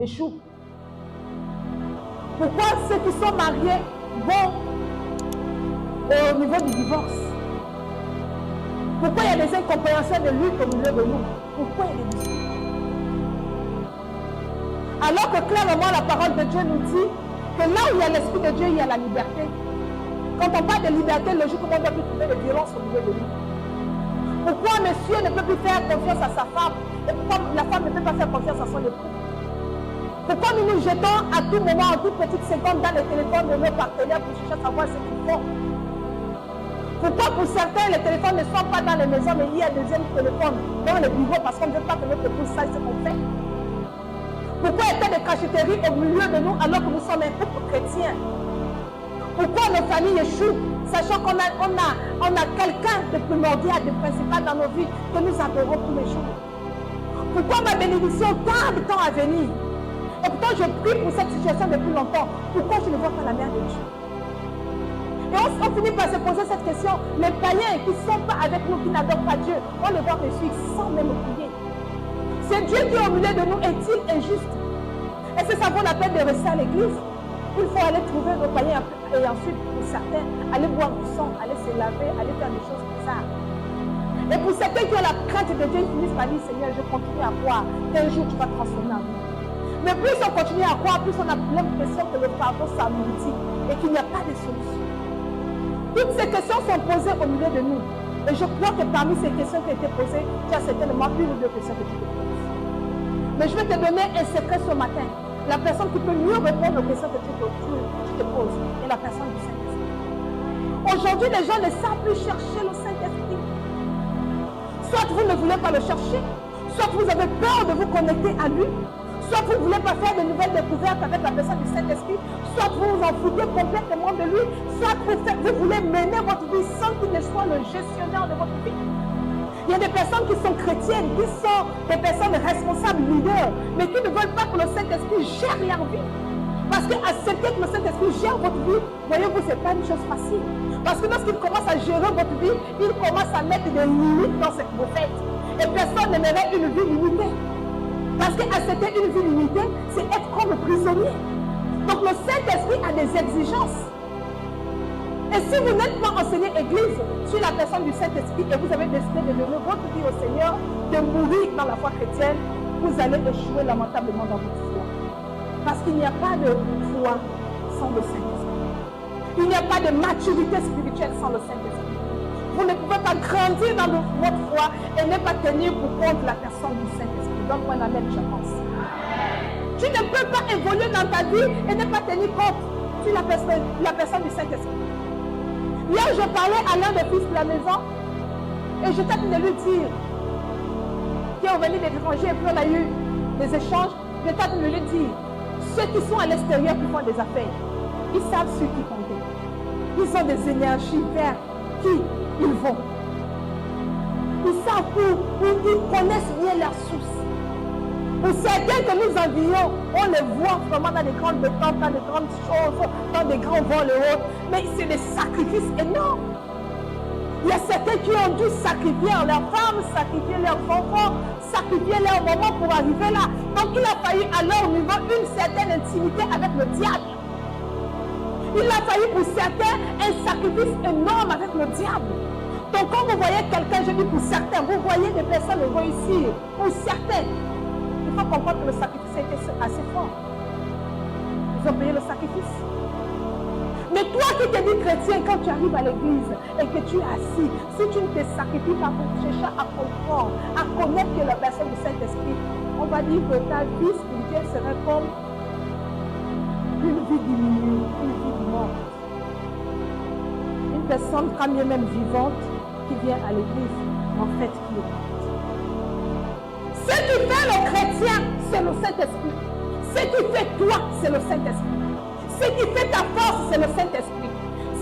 échouent? Pourquoi ceux qui sont mariés vont au niveau du divorce? Pourquoi il y a des incompréhensions de lutte au milieu de nous? Pourquoi il y a des disputes? Alors que clairement la parole de Dieu nous dit que là où il y a l'Esprit de Dieu, il y a la liberté. Quand on parle de liberté, logiquement on doit plus trouver de violence au milieu de nous. Pourquoi monsieur ne peut plus faire confiance à sa femme et pourquoi la femme ne peut pas faire confiance à son époux? Pourquoi nous nous jetons à tout moment, en toute petite seconde, dans le téléphone de nos partenaires pour chercher à savoir ce qu'ils font? Pourquoi pour certains, les téléphones ne sont pas dans les maisons, mais il y a un deuxième téléphone dans les bureaux parce qu'on ne veut pas que notre épouse sache ce qu'on fait? Pourquoi il y a tant de cachotterie au milieu de nous alors que nous sommes un peuple chrétien? Pourquoi nos familles échouent, sachant qu'on a quelqu'un de primordial, de principal dans nos vies, que nous adorons tous les jours? Pourquoi ma bénédiction tarde tant à venir? Et pourtant je prie pour cette situation depuis longtemps. Pourquoi je ne vois pas la mère de Dieu? Et on finit par se poser cette question. Les païens qui ne sont pas avec nous, qui n'adorent pas Dieu, on les voit me suivre sans même prier. C'est Dieu qui est au milieu de nous, est-il injuste? Est-ce que ça vaut la peine de rester à l'église? Il faut aller trouver nos païens et ensuite, pour certains, aller boire du sang, aller se laver, aller faire des choses bizarres. Et pour certains qui ont la crainte de Dieu, ils finissent par dire, Seigneur, je continue à croire qu'un jour tu vas transformer en vie. Mais plus on continue à croire, plus on a l'impression que le fardeau s'alourdit et qu'il n'y a pas de solution. Toutes ces questions sont posées au milieu de nous. Et je crois que parmi ces questions qui ont été posées, tu as certainement une ou deux questions que tu te poses. Mais je vais te donner un secret ce matin. La personne qui peut mieux répondre aux questions que tu te poses est la personne du Saint-Esprit. Aujourd'hui, les gens ne savent plus chercher le Saint-Esprit. Soit vous ne voulez pas le chercher, soit vous avez peur de vous connecter à lui, soit vous ne voulez pas faire de nouvelles découvertes avec la personne du Saint-Esprit, soit vous vous en foutez complètement de lui, soit vous voulez mener votre vie sans qu'il ne soit le gestionnaire de votre vie. Il y a des personnes qui sont chrétiennes, qui sont des personnes responsables, leaders, mais qui ne veulent pas que le Saint-Esprit gère leur vie. Parce qu'accepter que le Saint-Esprit gère votre vie, voyez-vous, ce n'est pas une chose facile. Parce que lorsqu'il commence à gérer votre vie, il commence à mettre des limites dans ce que vous faites. Et personne n'aimerait une vie limitée. Parce qu'accepter une vie limitée, c'est être comme prisonnier. Donc le Saint-Esprit a des exigences. Et si vous n'êtes pas enseigné église sur la personne du Saint-Esprit et vous avez décidé de donner votre vie au Seigneur, de mourir dans la foi chrétienne, vous allez échouer lamentablement dans votre foi. Parce qu'il n'y a pas de foi sans le Saint-Esprit. Il n'y a pas de maturité spirituelle sans le Saint-Esprit. Vous ne pouvez pas grandir dans votre foi et ne pas tenir pour compte la personne du Saint-Esprit. Donne-moi un amen, je pense. Tu ne peux pas évoluer dans ta vie et ne pas tenir compte sur la personne du Saint-Esprit. Hier, je parlais à l'un des fils de la maison et je t'ai de lui dire qui est venu des étrangers et puis on a eu des échanges. Je t'ai de lui dire ceux qui sont à l'extérieur qui font des affaires, ils savent sur qui compter. Ils ont des énergies vers qui ils vont. Ils savent où ils connaissent bien leurs sources. Pour certains que nous envions, on les voit vraiment dans des grandes détentes, dans des grandes choses, dans des grands vols et autres. Mais c'est des sacrifices énormes. Il y a certains qui ont dû sacrifier leurs femmes, sacrifier leurs enfants, sacrifier leurs mamans pour arriver là. Donc il a fallu à leur niveau une certaine intimité avec le diable. Il a fallu pour certains un sacrifice énorme avec le diable. Donc quand vous voyez quelqu'un, je dis pour certains, vous voyez des personnes réussir. Pour certains, il faut comprendre que le sacrifice a été assez fort. Ils ont payé le sacrifice. Mais toi qui te dis chrétien, quand tu arrives à l'église et que tu es assis, si tu ne te sacrifies pas pour chercher à comprendre, à connaître que la personne du Saint-Esprit, on va dire que ta vie spirituelle serait comme une vie diminuée, une vie morte. Une personne, quand bien même vivante, qui vient à l'église, en fait, qui est morte. Ce qui fait le chrétien, c'est le Saint-Esprit. Ce qui fait toi, c'est le Saint-Esprit. Ce qui fait ta force, c'est le Saint-Esprit.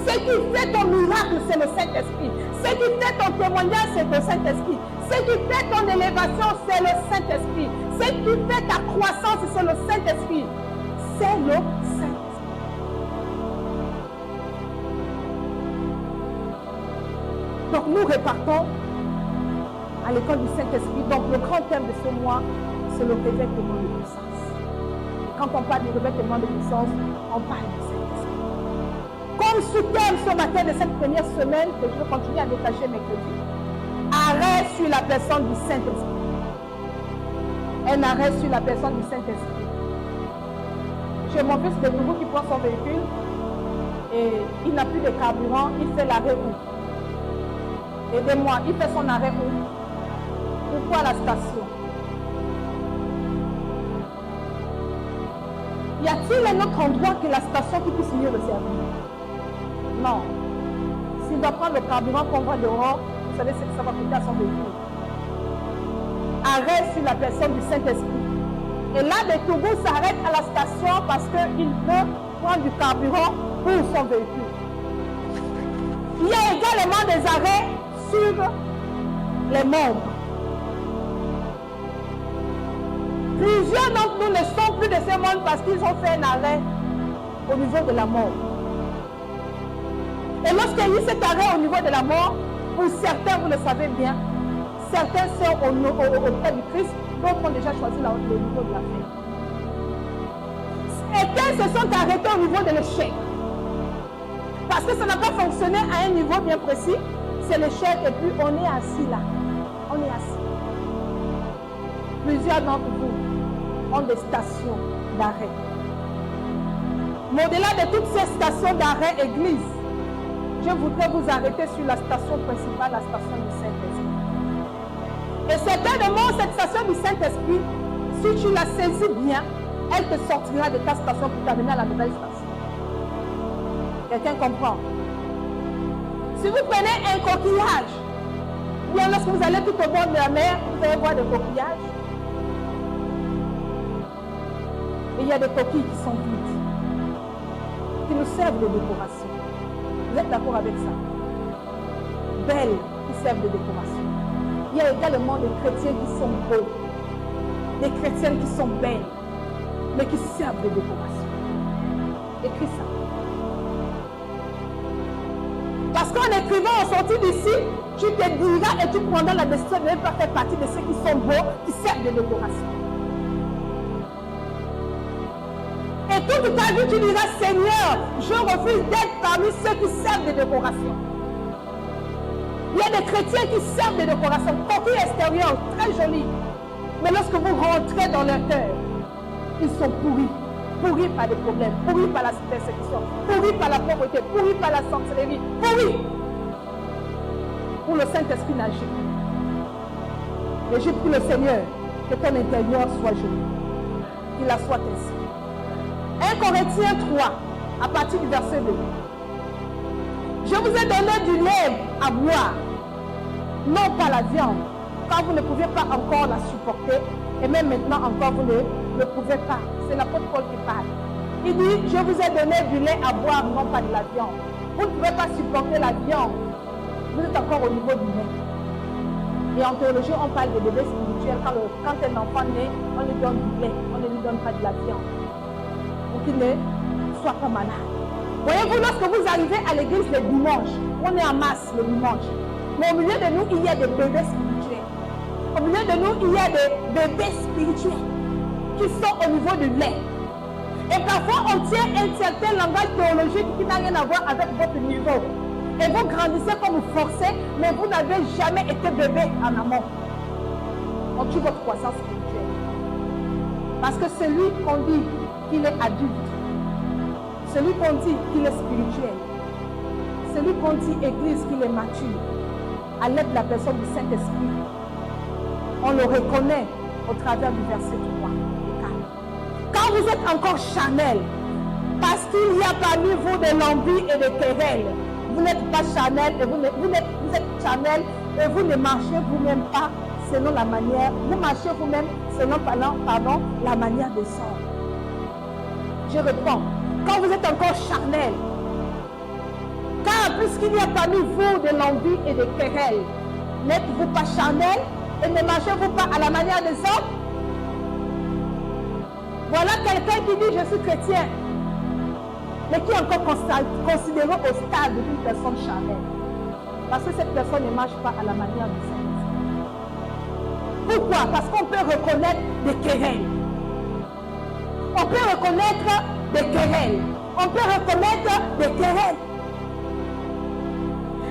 Ce qui fait ton miracle, c'est le Saint-Esprit. Ce qui fait ton témoignage, c'est le Saint-Esprit. Ce qui fait ton élévation, c'est le Saint-Esprit. Ce qui fait ta croissance, c'est le Saint-Esprit. C'est le Saint-Esprit. Donc nous répartons à l'école du Saint-Esprit. Donc le grand thème de ce mois, c'est le revêtement de puissance. quand on parle du revêtement de puissance, on parle du Saint-Esprit. Comme sous-thème ce matin de cette première semaine, que je vais continuer à détacher mercredi, arrêt sur la personne du Saint-Esprit. Un arrêt sur la personne du Saint-Esprit. J'ai mon fils de Togo qui prend son véhicule et il n'a plus de carburant, il fait l'arrêt où? Aidez-moi, il fait son arrêt où? Pourquoi la station? Y a-t-il un autre endroit que la station qui puisse mieux le servir? Non. S'il doit prendre le carburant qu'on voit dehors, vous savez ce que ça va coûter à son véhicule. Arrêt sur la personne du Saint-Esprit. Et là, le Togo s'arrête à la station parce qu'il veut prendre du carburant pour son véhicule. Il y a également des arrêts sur les membres. Plusieurs d'entre nous ne sont plus de ces mondes parce qu'ils ont fait un arrêt au niveau de la mort. Et lorsqu'il y a eu cet arrêt au niveau de la mort, pour certains, vous le savez bien, certains sont auprès du Christ, d'autres ont déjà choisi le niveau de la fin. Certains se sont arrêtés au niveau de l'échec. Parce que ça n'a pas fonctionné à un niveau bien précis, c'est l'échec et puis on est assis là. On est assis. Plusieurs d'entre vous ont des stations d'arrêt. Mais au-delà de toutes ces stations d'arrêt église, je voudrais vous arrêter sur la station principale, la station du Saint-Esprit. Et certainement, cette station du Saint-Esprit, si tu la saisis bien, elle te sortira de ta station pour t'amener à la nouvelle station. Quelqu'un comprend? Si vous prenez un coquillage, bien lorsque vous allez tout au bord de la mer, vous allez voir des coquillages. Et il y a des coquilles qui sont vides, qui nous servent de décoration. Vous êtes d'accord avec ça? Belles, qui servent de décoration. Il y a également des chrétiens qui sont beaux, des chrétiennes qui sont belles, mais qui servent de décoration. Écris ça. Parce qu'en écrivant en sortie d'ici, tu te diras et tu prendras la décision de ne pas faire partie de ceux qui sont beaux, qui servent de décoration. Et toute ta vie, tu diras, Seigneur, je refuse d'être parmi ceux qui servent de décoration. Il y a des chrétiens qui servent de décoration, coquille extérieure, très jolie. Mais lorsque vous rentrez dans leur cœur, ils sont pourris. Pourris par des problèmes, pourris par la persécution, pourris par la pauvreté, pourris par la sorcellerie, pourris. Pour le Saint-Esprit n'agit. Et je prie le Seigneur que ton intérieur soit joli. Qu'il la soit ainsi. 1 Corinthiens 3, à partir du verset 2. Je vous ai donné du lait à boire, non pas la viande, car vous ne pouviez pas encore la supporter, et même maintenant encore vous ne pouvez pas. C'est l'apôtre Paul qui parle. Il dit, je vous ai donné du lait à boire, non pas de la viande. Vous ne pouvez pas supporter la viande. Vous êtes encore au niveau du lait. Et en théologie, on parle de bébé spirituel. Quand un enfant naît, on lui donne du lait, on ne lui donne pas de la viande. Pour qu'il ne soit pas malade. Voyez-vous, lorsque vous arrivez à l'église le dimanche, on est en masse le dimanche. Mais au milieu de nous, il y a des bébés spirituels. Au milieu de nous, il y a des bébés spirituels qui sont au niveau du lait. Et parfois, on tient un certain langage théologique qui n'a rien à voir avec votre niveau. Et vous grandissez comme vous forcez, mais vous n'avez jamais été bébé en amont. On tue votre croissance spirituelle. Parce que celui qu'on dit qu'il est adulte, celui qu'on dit qu'il est spirituel, celui qu'on dit église qu'il est mature, à l'aide de la personne du Saint-Esprit, on le reconnaît au travers du verset 3 et 4. Quand vous êtes encore charnel, parce qu'il y a parmi vous de l'envie et des querelles, vous n'êtes pas charnel et vous êtes charnel et vous ne marchez vous-même pas selon la manière, vous marchez vous-même selon la manière des hommes. Je réponds, quand vous êtes encore charnel, car puisqu'il y a parmi vous de l'envie et des querelles, n'êtes-vous pas charnel et ne marchez-vous pas à la manière des hommes? Voilà quelqu'un qui dit je suis chrétien, mais qui est encore considéré au stade d'une personne charnelle. Parce que cette personne ne marche pas à la manière du Saint-Esprit. Pourquoi? Parce qu'on peut reconnaître des querelles. On peut reconnaître des querelles. On peut reconnaître des querelles.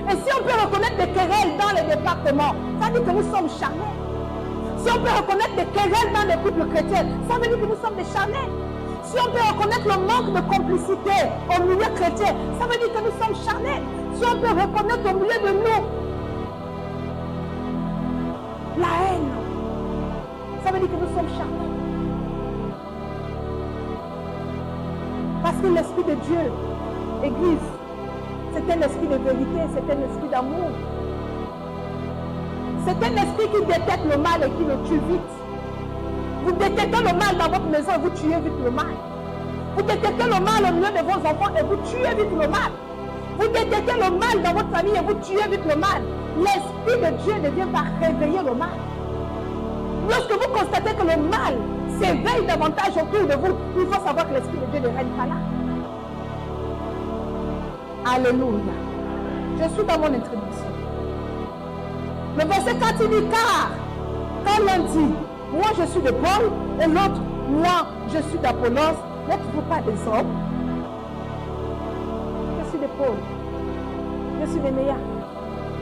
Et si on peut reconnaître des querelles dans les départements, ça veut dire que nous sommes charnels. Si on peut reconnaître des querelles dans les couples chrétiens, ça veut dire que nous sommes des charnels. Si on peut reconnaître le manque de complicité au milieu chrétien, ça veut dire que nous sommes charnels. Si on peut reconnaître au milieu de nous la haine, ça veut dire que nous sommes charnels. Parce que l'Esprit de Dieu, Église, c'est un esprit de vérité, c'est un esprit d'amour. C'est un esprit qui détecte le mal et qui le tue vite. Vous détectez le mal dans votre maison et vous tuez vite le mal. Vous détectez le mal au milieu de vos enfants et vous tuez vite le mal. Vous détectez le mal dans votre famille et vous tuez vite le mal. L'Esprit de Dieu ne vient pas réveiller le mal. Lorsque vous constatez que le mal s'éveille davantage autour de vous, il faut savoir que l'Esprit de Dieu ne règne pas là. Alléluia. Je suis dans mon introduction. Le verset 4, il dit, car quand l'un dit, moi je suis de Paul, et l'autre, moi je suis d'Apollos, n'êtes-vous pas des hommes? Je suis de Paul, je suis de Néa,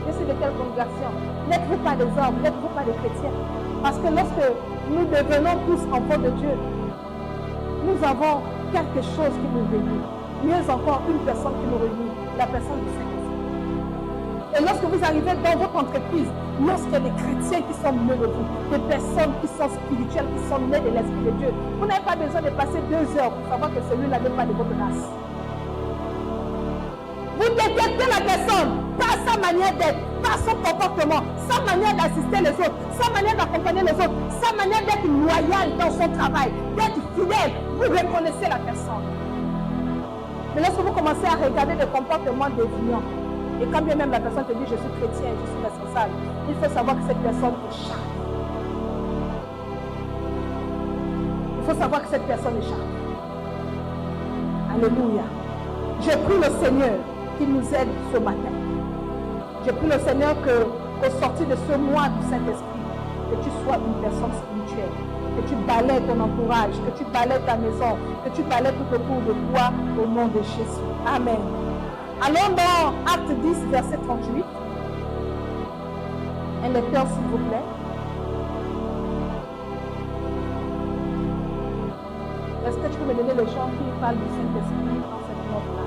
je suis de quelle congrégation? N'êtes-vous pas des hommes, n'êtes-vous pas des chrétiens? Parce que lorsque nous devenons tous enfants de Dieu, nous avons quelque chose qui nous réunit. Mieux encore, une personne qui nous réunit, la personne du Saint-Esprit. Et lorsque vous arrivez dans votre entreprise, lorsqu'il y a des chrétiens qui sont mieux de vous, des personnes qui sont spirituelles, qui sont nées de l'Esprit de Dieu, vous n'avez pas besoin de passer 2 heures pour savoir que celui-là n'est pas de votre race. Vous détectez la personne par sa manière d'être, par son comportement, sa manière d'assister les autres, sa manière d'accompagner les autres, sa manière d'être loyal dans son travail, d'être fidèle. Vous reconnaissez la personne. Mais lorsque vous commencez à regarder le comportement déviant, et quand bien même la personne te dit je suis chrétien, je suis responsable, il faut savoir que cette personne est charnelle. Il faut savoir que cette personne est charnelle. Alléluia. Je prie le Seigneur qui nous aide ce matin. Je prie le Seigneur qu'au sortir de ce mois du Saint-Esprit, que tu sois une personne spirituelle, que tu balayes ton entourage, que tu balayes ta maison, que tu balayes tout autour de toi au nom de Jésus. Amen. Allons dans Acte 10, verset 38. Un lecteur, s'il vous plaît. Est-ce que tu peux me donner le chant qui parle du Saint-Esprit dans cette note-là?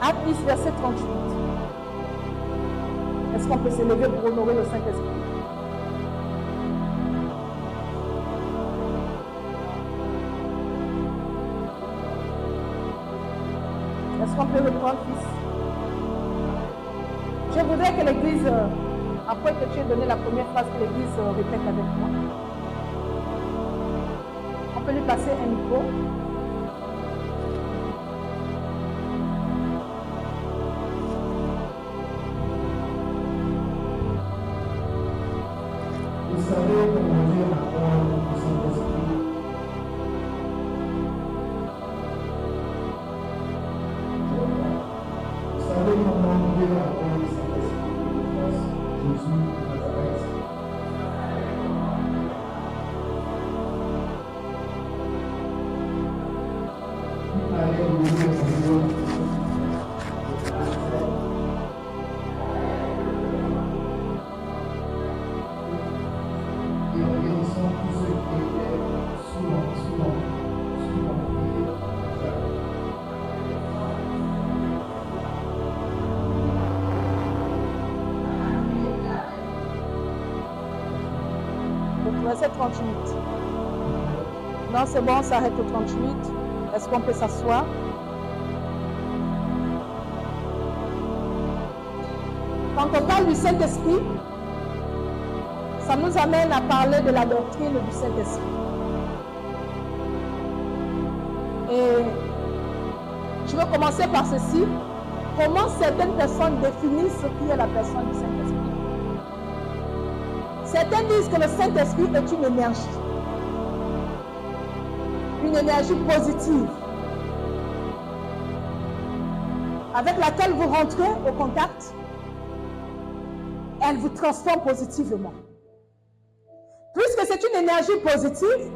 Acte 10, verset 38. Est-ce qu'on peut s'élever pour honorer le Saint-Esprit? Est-ce qu'on peut reprendre, fils? Je voudrais que l'Église, après que tu aies donné la première phrase, que l'Église répète avec moi. On peut lui passer un micro. Vous savez comment Dieu accorde le Saint-Esprit. Vous savez comment Dieu accorde le Saint-Esprit au Jésus de Nazareth. Il allait au milieu de Dieu. Verset 38. Non, c'est bon, on s'arrête au 38. Est-ce qu'on peut s'asseoir? Quand on parle du Saint-Esprit, ça nous amène à parler de la doctrine du Saint-Esprit. Et je vais commencer par ceci. Comment certaines personnes définissent ce qui est la personne du Saint-Esprit? Certains disent que le Saint-Esprit est une énergie positive, avec laquelle vous rentrez au contact elle vous transforme positivement. Puisque c'est une énergie positive,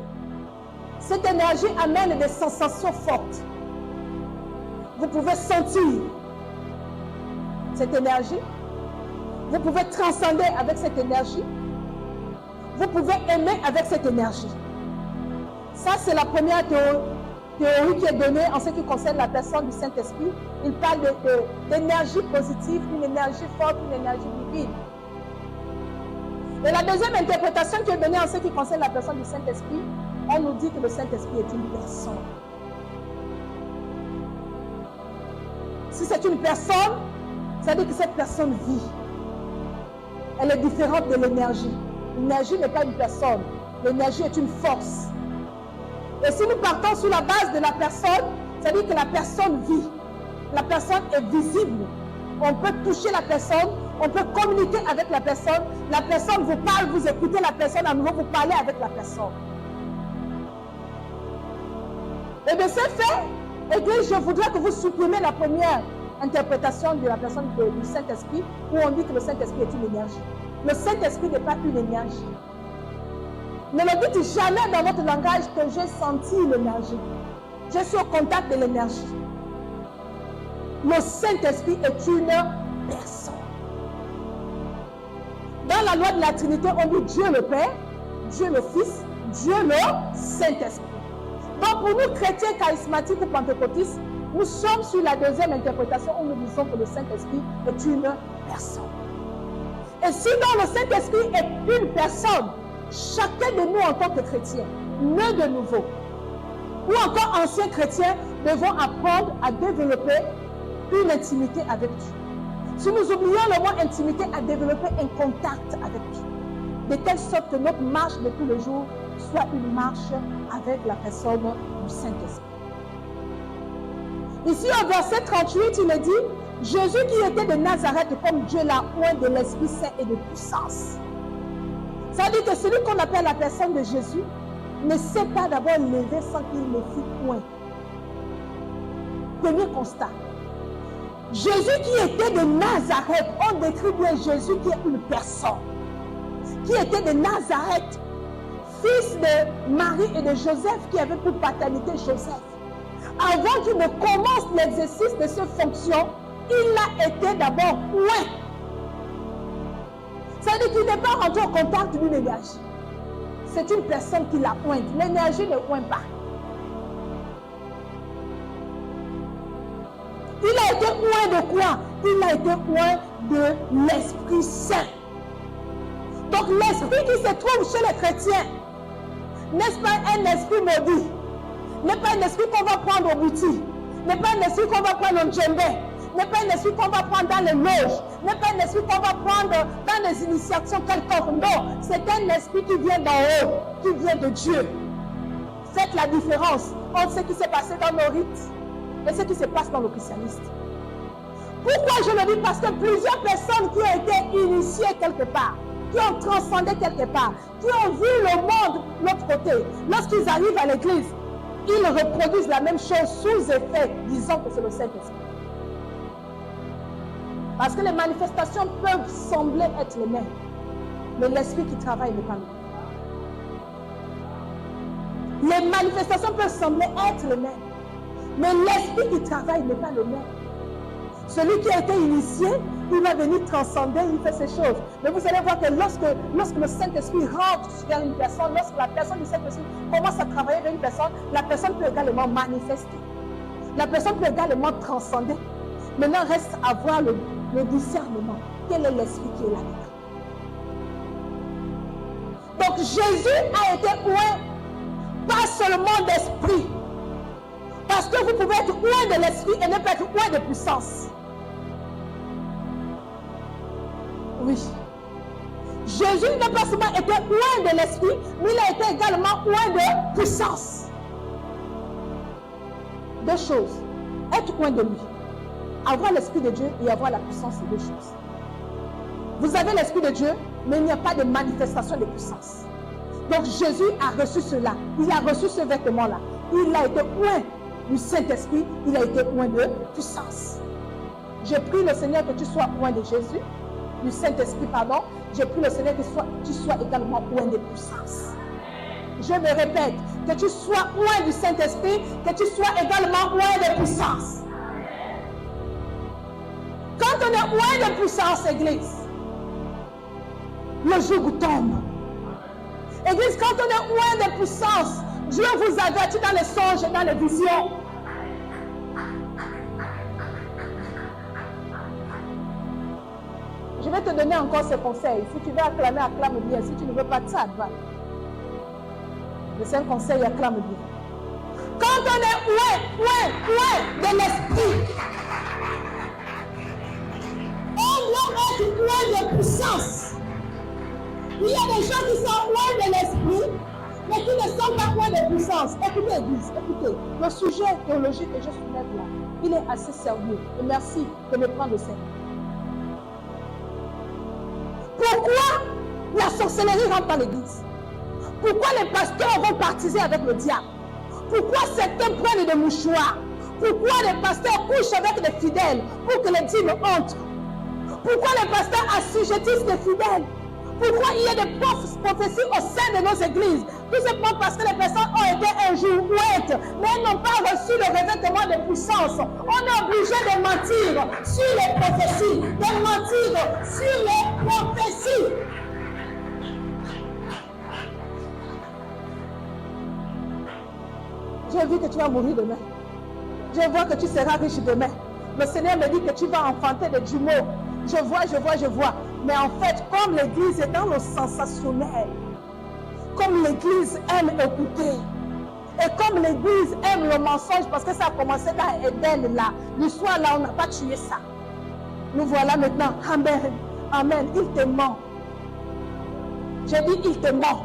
cette énergie amène des sensations fortes. Vous pouvez sentir cette énergie. Vous pouvez transcender avec cette énergie. Vous pouvez aimer avec cette énergie. Ça, c'est la première théorie qui est donnée en ce qui concerne la personne du Saint-Esprit. Il parle d'énergie positive, une énergie forte, une énergie divine. Et la deuxième interprétation qui est donnée en ce qui concerne la personne du Saint-Esprit, on nous dit que le Saint-Esprit est une personne. Si c'est une personne, ça veut dire que cette personne vit. Elle est différente de l'énergie. L'énergie n'est pas une personne. L'énergie est une force. Et si nous partons sur la base de la personne, ça veut dire que la personne vit. La personne est visible. On peut toucher la personne, on peut communiquer avec la personne vous parle, vous écoutez la personne, à nouveau vous parlez avec la personne. Et de ce fait, Église, je voudrais que vous supprimiez la première interprétation de la personne du Saint-Esprit, où on dit que le Saint-Esprit est une énergie. Le Saint-Esprit n'est pas une énergie. Ne le dites jamais dans votre langage que j'ai senti l'énergie. Je suis au contact de l'énergie. Le Saint-Esprit est une personne. Dans la loi de la Trinité, on dit Dieu le Père, Dieu le Fils, Dieu le Saint-Esprit. Donc pour nous, chrétiens charismatiques ou pentecôtistes, nous sommes sur la deuxième interprétation où nous disons que le Saint-Esprit est une personne. Et si donc le Saint-Esprit est une personne, chacun de nous en tant que chrétiens, nés de nouveau, ou encore anciens chrétiens, devons apprendre à développer une intimité avec Dieu. Si nous oublions le mot intimité, à développer un contact avec Dieu, de telle sorte que notre marche de tous les jours soit une marche avec la personne du Saint-Esprit. Ici au verset 38, il est dit, Jésus qui était de Nazareth comme Dieu l'a oint de l'Esprit Saint et de puissance. Ça veut dire que celui qu'on appelle la personne de Jésus ne sait pas d'abord lever sans qu'il ne fût point. Premier constat. Jésus qui était de Nazareth, on décrit bien Jésus qui est une personne, qui était de Nazareth, fils de Marie et de Joseph, qui avait pour paternité Joseph. Avant qu'il ne commence l'exercice de ses fonctions, il a été d'abord oint. Ça veut dire qu'il n'est pas rentré au contact d'une énergie. C'est une personne qui l'a ointe. L'énergie ne oint pas. Il a été oint de quoi? Il a été oint de l'Esprit Saint. Donc l'esprit qui se trouve chez les chrétiens n'est-ce pas un esprit maudit? N'est pas un esprit qu'on va prendre au boutique, n'est pas un esprit qu'on va prendre au djembé, n'est pas un esprit qu'on va prendre dans les loges, n'est pas un esprit qu'on va prendre dans les initiations quelconques. Non, c'est un esprit qui vient d'en haut, qui vient de Dieu. Faites la différence entre ce qui s'est passé dans nos rites et ce qui se passe dans le christianisme. Pourquoi je le dis? Parce que plusieurs personnes qui ont été initiées quelque part, qui ont transcendé quelque part, qui ont vu le monde de l'autre côté, lorsqu'ils arrivent à l'église, ils reproduisent la même chose sous effet, disant que c'est le Saint-Esprit. Parce que les manifestations peuvent sembler être les mêmes, mais l'esprit qui travaille n'est pas le même. Les manifestations peuvent sembler être les mêmes, mais l'esprit qui travaille n'est pas le même. Celui qui a été initié, il va venir transcender, il fait ces choses. Mais vous allez voir que lorsque le Saint-Esprit rentre vers une personne, lorsque la personne du Saint-Esprit commence à travailler vers une personne, la personne peut également manifester. La personne peut également transcender. Maintenant, reste à voir le discernement. Quel est l'esprit qui est là-dedans? Donc, Jésus a été oint, pas seulement d'esprit. Parce que vous pouvez être oint de l'esprit et ne pas être oint de puissance. Oui. Jésus n'a pas seulement été oint de l'esprit, mais il a été également oint de puissance. Deux choses. Être oint de lui. Avoir l'esprit de Dieu et avoir la puissance, c'est deux choses. Vous avez l'esprit de Dieu, mais il n'y a pas de manifestation de puissance. Donc Jésus a reçu cela. Il a reçu ce vêtement-là. Il a été oint du Saint-Esprit, il a été oint de puissance. Je prie le Seigneur que tu sois oint de Jésus du Saint-Esprit, pardon. J'ai pris le Seigneur que tu sois également loin des puissances. Je me répète, que tu sois loin du Saint-Esprit, que tu sois également loin des puissances. Quand on est loin des puissances, Église, le joug tombe. Église, quand on est loin des puissances, Dieu vous avertit dans les songes et dans les visions. Je vais te donner encore ce conseil. Si tu veux acclamer, acclame bien. Si tu ne veux pas de ça, va. Le seul conseil, acclame bien. Quand on est loin de l'esprit, on doit être loin de puissance. Il y a des gens qui sont loin de l'esprit, mais qui ne sont pas loin de puissance. Écoutez, Église, écoutez. Le sujet théologique que je soulève là, il est assez sérieux. Et merci de me prendre au sérieux. Pourquoi la sorcellerie rentre dans l'église? Pourquoi les pasteurs vont partiser avec le diable? Pourquoi certains prennent des mouchoirs? Pourquoi les pasteurs couchent avec les fidèles pour que les dîmes entrent? Pourquoi les pasteurs assujettissent les fidèles? Pourquoi il y a des prophéties au sein de nos églises? Tout simplement parce que les personnes ont été un jour ouëtes, mais elles n'ont pas reçu le revêtement de puissance. On est obligé de mentir sur les prophéties, de mentir sur les prophéties. J'ai vu que tu vas mourir demain. Je vois que tu seras riche demain. Le Seigneur me dit que tu vas enfanter des jumeaux. Je vois. Mais en fait, comme l'église est dans le sensationnel, comme l'église aime écouter, et comme l'église aime le mensonge, parce que ça a commencé dans Éden là, l'histoire là, on n'a pas tué ça. Nous voilà maintenant, amen, amen, il te ment. J'ai dit, il te ment.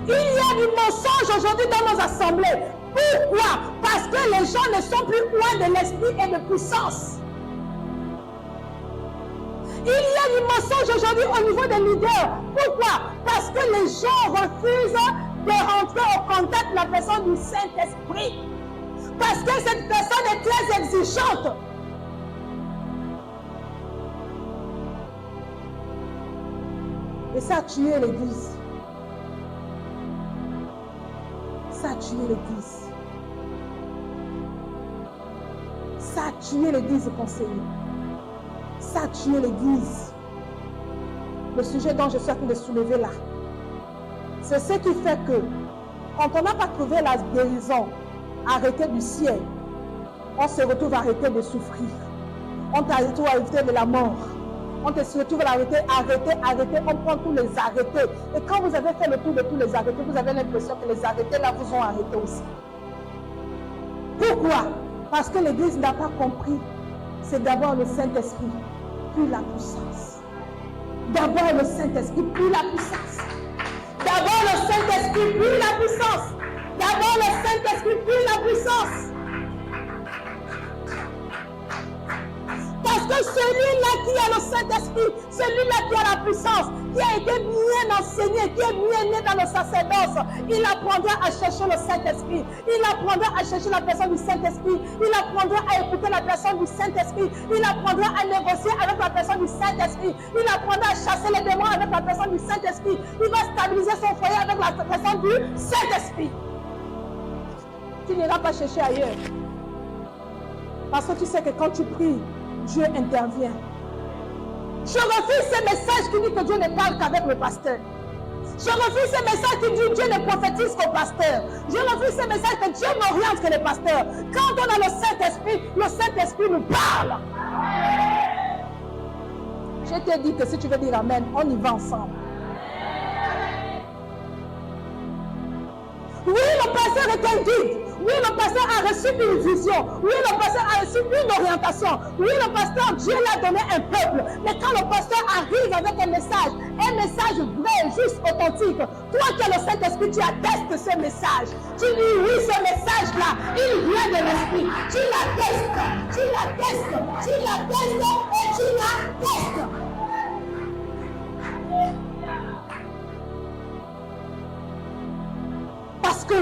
Il y a du mensonge aujourd'hui dans nos assemblées. Pourquoi? Parce que les gens ne sont plus loin de l'esprit et de puissance. Il y a du mensonge aujourd'hui au niveau des leaders. Pourquoi? Parce que les gens refusent de rentrer au contact de la personne du Saint-Esprit. Parce que cette personne est très exigeante. Et ça a tué l'église. Ça a tué l'église. Ça a tué l'église, conseiller. Ça a tué l'église. Le sujet dont je suis en train de soulever là, c'est ce qui fait que quand on n'a pas trouvé la guérison arrêtée du ciel, on se retrouve arrêté de souffrir. On se retrouve arrêté de la mort. On se retrouve arrêté, on prend tous les arrêtés. Et quand vous avez fait le tour de tous les arrêtés, vous avez l'impression que les arrêtés là vous ont arrêté aussi. Pourquoi? Parce que l'église n'a pas compris. C'est d'abord le Saint-Esprit, puis la puissance. D'abord le Saint-Esprit, puis la puissance. D'abord le Saint-Esprit, puis la puissance. D'abord le Saint-Esprit, puis la puissance. Parce que celui-là qui a le Saint-Esprit, celui-là qui a la puissance, qui a été bien enseigné, qui est bien né dans le sacerdoce, il apprendra à chercher le Saint-Esprit. Il apprendra à chercher la personne du Saint-Esprit. Il apprendra à écouter la personne du Saint-Esprit. Il apprendra à négocier avec la personne du Saint-Esprit. Il apprendra à chasser les démons avec la personne du Saint-Esprit. Il va stabiliser son foyer avec la personne du Saint-Esprit. Tu n'iras pas chercher ailleurs. Parce que tu sais que quand tu pries, Dieu intervient. Je refuse ces messages qui disent que Dieu ne parle qu'avec le pasteur. Je refuse ces messages qui disent que Dieu ne prophétise qu'au pasteur. Je refuse ces messages que Dieu n'oriente que les pasteurs. Quand on a le Saint-Esprit nous parle. Je t'ai dit que si tu veux dire Amen, on y va ensemble. Oui, le pasteur est un guide. Oui, le pasteur a reçu une vision. Oui, le pasteur a reçu une orientation. Oui, le pasteur, Dieu l'a donné un peuple. Mais quand le pasteur arrive avec un message vrai, juste, authentique, toi qui as le Saint-Esprit, tu attestes ce message. Tu dis oui, ce message-là, il vient de l'Esprit. Tu l'attestes et tu l'attestes. Parce que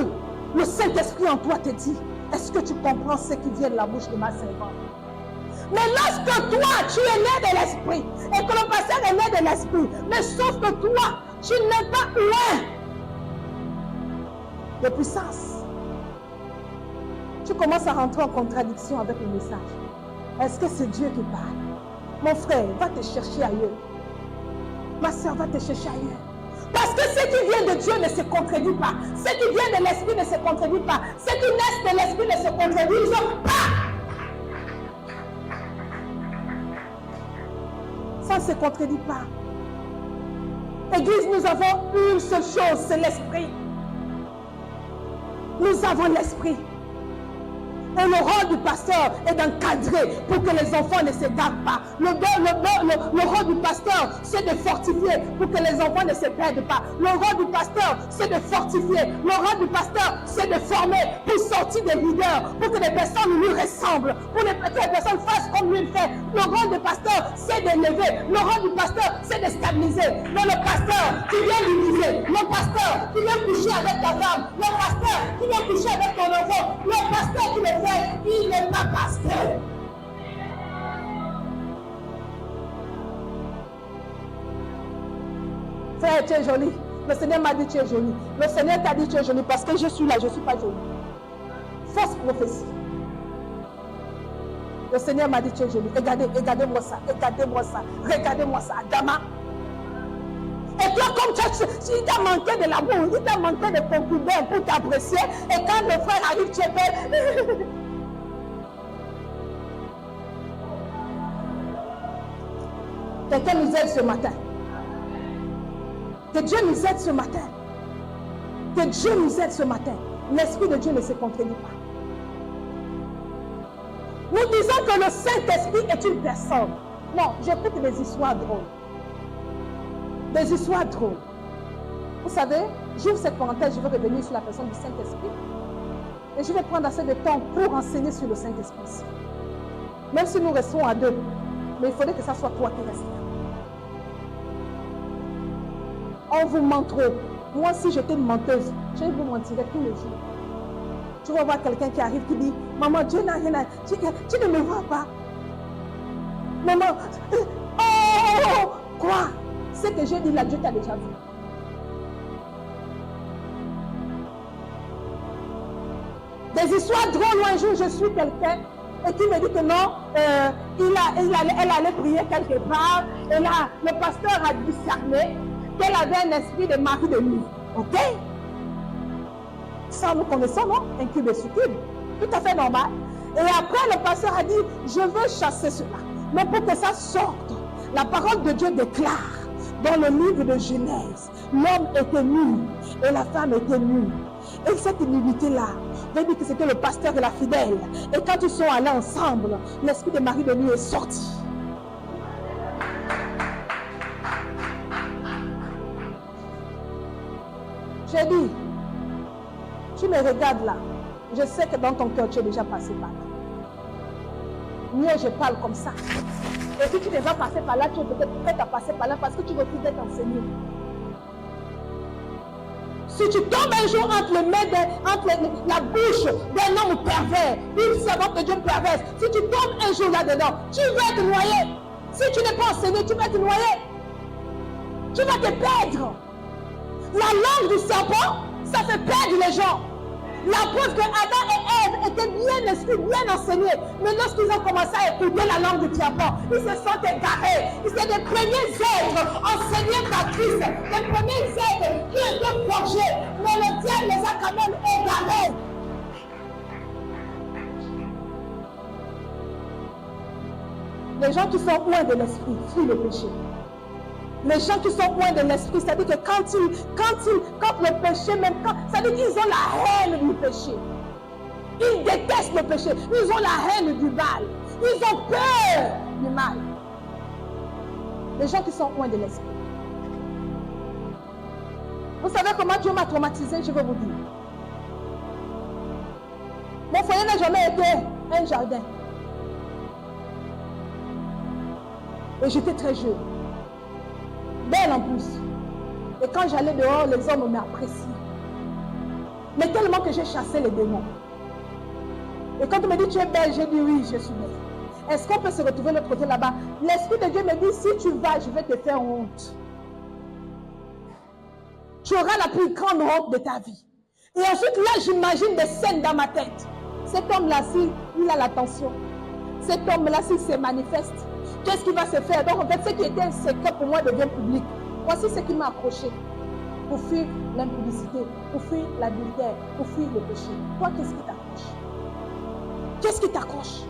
le Saint-Esprit en toi te dit, est-ce que tu comprends ce qui vient de la bouche de ma servante? Mais lorsque toi, tu es né de l'esprit, et que le pasteur est né de l'esprit, mais sauf que toi, tu n'es pas loin de puissance, tu commences à rentrer en contradiction avec le message. Est-ce que c'est Dieu qui parle? Mon frère, va te chercher ailleurs. Ma soeur, va te chercher ailleurs. Parce que ce qui vient de Dieu ne se contredit pas. Ce qui vient de l'esprit ne se contredit pas. Ce qui naît de l'esprit ne se contredit pas. Ça ne se contredit pas. Église, nous avons une seule chose, c'est l'esprit. Nous avons l'esprit. Et le rôle du pasteur est d'encadrer pour que les enfants ne s'égarent pas. Le rôle du pasteur, c'est de fortifier pour que les enfants ne se perdent pas. Le rôle du pasteur, c'est de fortifier. Le rôle du pasteur, c'est de former pour sortir des leaders, pour que les personnes lui ressemblent, pour que les personnes fassent comme lui fait. Le rôle du pasteur, c'est d'élever. Le rôle du pasteur, c'est de stabiliser. Mais le pasteur qui vient diviser, le pasteur qui vient coucher avec ta femme, le pasteur qui vient coucher avec ton enfant, le pasteur qui le fait, il n'est pas pasteur. Frère, tu es joli. Le Seigneur m'a dit tu es joli. Le Seigneur t'a dit tu es joli parce que je suis là, je ne suis pas jolie. Fausse prophétie. Le Seigneur m'a dit tu es joli. Regardez-moi ça. Regardez-moi ça. Regardez-moi ça. Adama. Et toi, comme il t'a manqué de l'amour, il t'a manqué de concubins pour t'apprécier. Et quand le frère arrive, tu es belle. Quelqu'un nous aide ce matin. Que Dieu nous aide ce matin. Que Dieu nous aide ce matin. L'Esprit de Dieu ne se contredit pas. Nous disons que le Saint-Esprit est une personne. Non, j'écoute des histoires drôles. Des histoires drôles. Vous savez, j'ouvre cette parenthèse, je vais revenir sur la personne du Saint-Esprit. Et je vais prendre assez de temps pour enseigner sur le Saint-Esprit. Même si nous restons à deux. Mais il faudrait que ça soit toi qui restes. On vous ment trop. Moi, si j'étais une menteuse, je vous mentirais tous les jours. Tu vas voir quelqu'un qui arrive qui dit, maman, Dieu n'a rien à... Tu ne me vois pas. Maman, oh, quoi? Ce que j'ai dit là, Dieu t'a déjà vu. Des histoires drôles où un jour je suis quelqu'un et qui me dit que non, elle allait prier quelque part et là, le pasteur a discerné qu'elle avait un esprit de mari de nuit. Ok? Ça, nous connaissons, non? Incube et succube. Tout à fait normal. Et après, le pasteur a dit, je veux chasser cela. Mais pour que ça sorte, la parole de Dieu déclare dans le livre de Genèse, l'homme était nu et la femme était nue. Et cette nudité-là, veut dire que c'était le pasteur et la fidèle. Et quand ils sont allés ensemble, l'esprit de mari de nuit est sorti. J'ai dit, tu me regardes là, je sais que dans ton cœur tu es déjà passé par là. Mieux je parle comme ça. Et si tu ne vas passer par là, tu es peut-être prête à passer par là parce que tu refuses d'être enseigné. Si tu tombes un jour entre la bouche d'un homme pervers, une servante de Dieu perverse, si tu tombes un jour là-dedans, tu vas te noyer. Si tu n'es pas enseigné, tu vas te noyer. Tu vas te perdre. La langue du serpent, ça fait perdre les gens. La preuve que Adam et Ève étaient bien instruits, bien enseignés. Mais lorsqu'ils ont commencé à écouter la langue du serpent, ils se sont égarés. Ils étaient les premiers êtres enseignés par Christ. Les premiers êtres qui étaient forgés. Mais le diable les a quand même égarés. Les gens qui sont loin de l'esprit fuient le péché. Les gens qui sont loin de l'esprit, c'est-à-dire que quand le péché, même quand, c'est-à-dire qu'ils ont la haine du péché. Ils détestent le péché. Ils ont la haine du mal. Ils ont peur du mal. Les gens qui sont loin de l'esprit. Vous savez comment Dieu m'a traumatisé, je vais vous dire. Mon foyer n'a jamais été un jardin. Et j'étais très jeune. Belle en plus. Et quand j'allais dehors, les hommes m'appréciaient. Mais tellement que j'ai chassé les démons. Et quand on me dit tu es belle, j'ai dit oui, je suis belle. Est-ce qu'on peut se retrouver de l'autre côté là-bas? L'Esprit de Dieu me dit, si tu vas, je vais te faire honte. Tu auras la plus grande honte de ta vie. Et ensuite, là, j'imagine des scènes dans ma tête. Cet homme-là, il a l'attention. Cet homme-là, s'il se manifeste, qu'est-ce qu'il va se faire? Donc, en fait, ce qui était un secret pour moi devient public. Voici ce qui m'a accroché. Pour fuir l'impudicité, pour fuir l'adultère, pour fuir le péché. Toi, qu'est-ce qui t'accroche? Qu'est-ce qui t'accroche?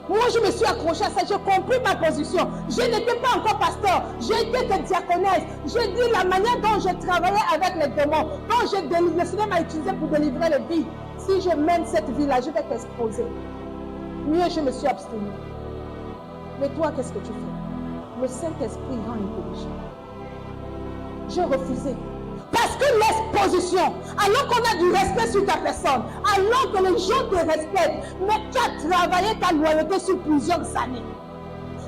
Moi, je me suis accrochée à ça. J'ai compris ma position. Je n'étais pas encore pasteur. J'étais que diaconesse. J'ai dit la manière dont je travaillais avec les démons, dont le Seigneur m'a utilisé pour délivrer les vies. Si je mène cette vie-là, je vais t'exposer. Mieux, je me suis abstenue. Mais toi, qu'est-ce que tu fais? Le Saint-Esprit rend intelligent. J'ai refusé. Parce que l'exposition, alors qu'on a du respect sur ta personne, alors que les gens te respectent, mais tu as travaillé ta loyauté sur plusieurs années.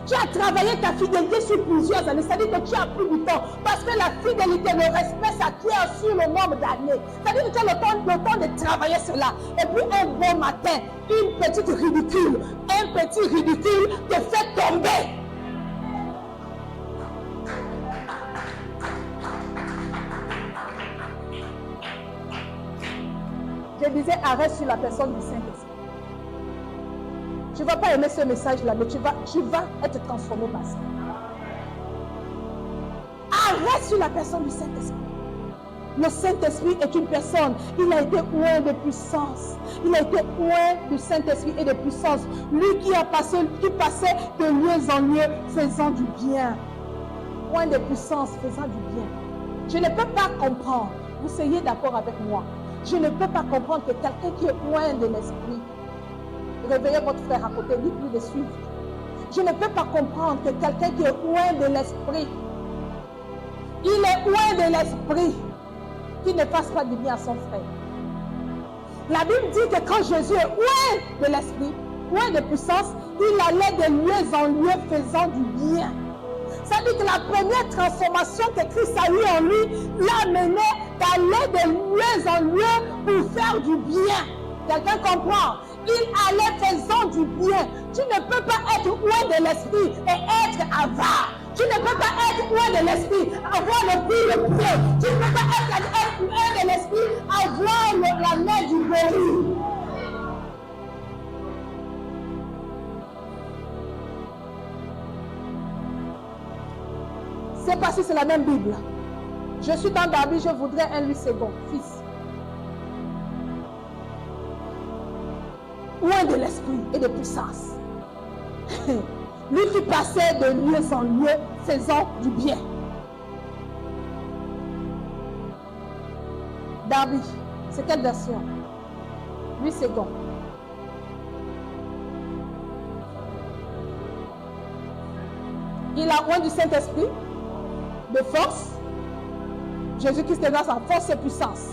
Tu as travaillé ta fidélité sur plusieurs années. C'est-à-dire que tu as pris du temps. Parce que la fidélité, le respect s'acquiert sur le nombre d'années. C'est-à-dire que tu as le temps de travailler cela. Et puis un bon matin, une petite ridicule, un petit ridicule te fait tomber. Je disais, arrête sur la personne du Saint-Esprit. Tu ne vas pas aimer ce message-là, mais tu vas être transformé par ça. Arrête sur la personne du Saint-Esprit. Le Saint-Esprit est une personne. Il a été oint de puissance. Il a été oint du Saint-Esprit et de puissance. Lui qui passait de lieu en lieu, faisant du bien. Oint de puissance, faisant du bien. Je ne peux pas comprendre. Vous seriez d'accord avec moi. Je ne peux pas comprendre que quelqu'un qui est loin de l'esprit, réveillez votre frère à côté, dites-lui de suivre. Je ne peux pas comprendre que quelqu'un qui est loin de l'esprit, il est loin de l'esprit, qui ne fasse pas du bien à son frère. La Bible dit que quand Jésus est loin de l'esprit, loin de puissance, il allait de lieu en lieu faisant du bien. Ça dit que la première transformation que Christ a eue en lui l'a mené d'aller de lieu en lieu pour faire du bien. Quelqu'un comprend? Il allait faisant du bien. Tu ne peux pas être loin de l'esprit et être avare. Tu ne peux pas être loin de l'esprit, avoir le pied. Tu ne peux pas être loin de l'esprit, avoir la main du gorille. C'est pas si c'est la même Bible. Je suis dans Darby, je voudrais un Louis II, fils. Loin de l'esprit et de puissance. Lui qui passait de lieu en lieu, faisant du bien. Darby, c'est quelle version? Louis II. Il a loin du Saint-Esprit, de force. Jésus-Christ est dans sa force et puissance.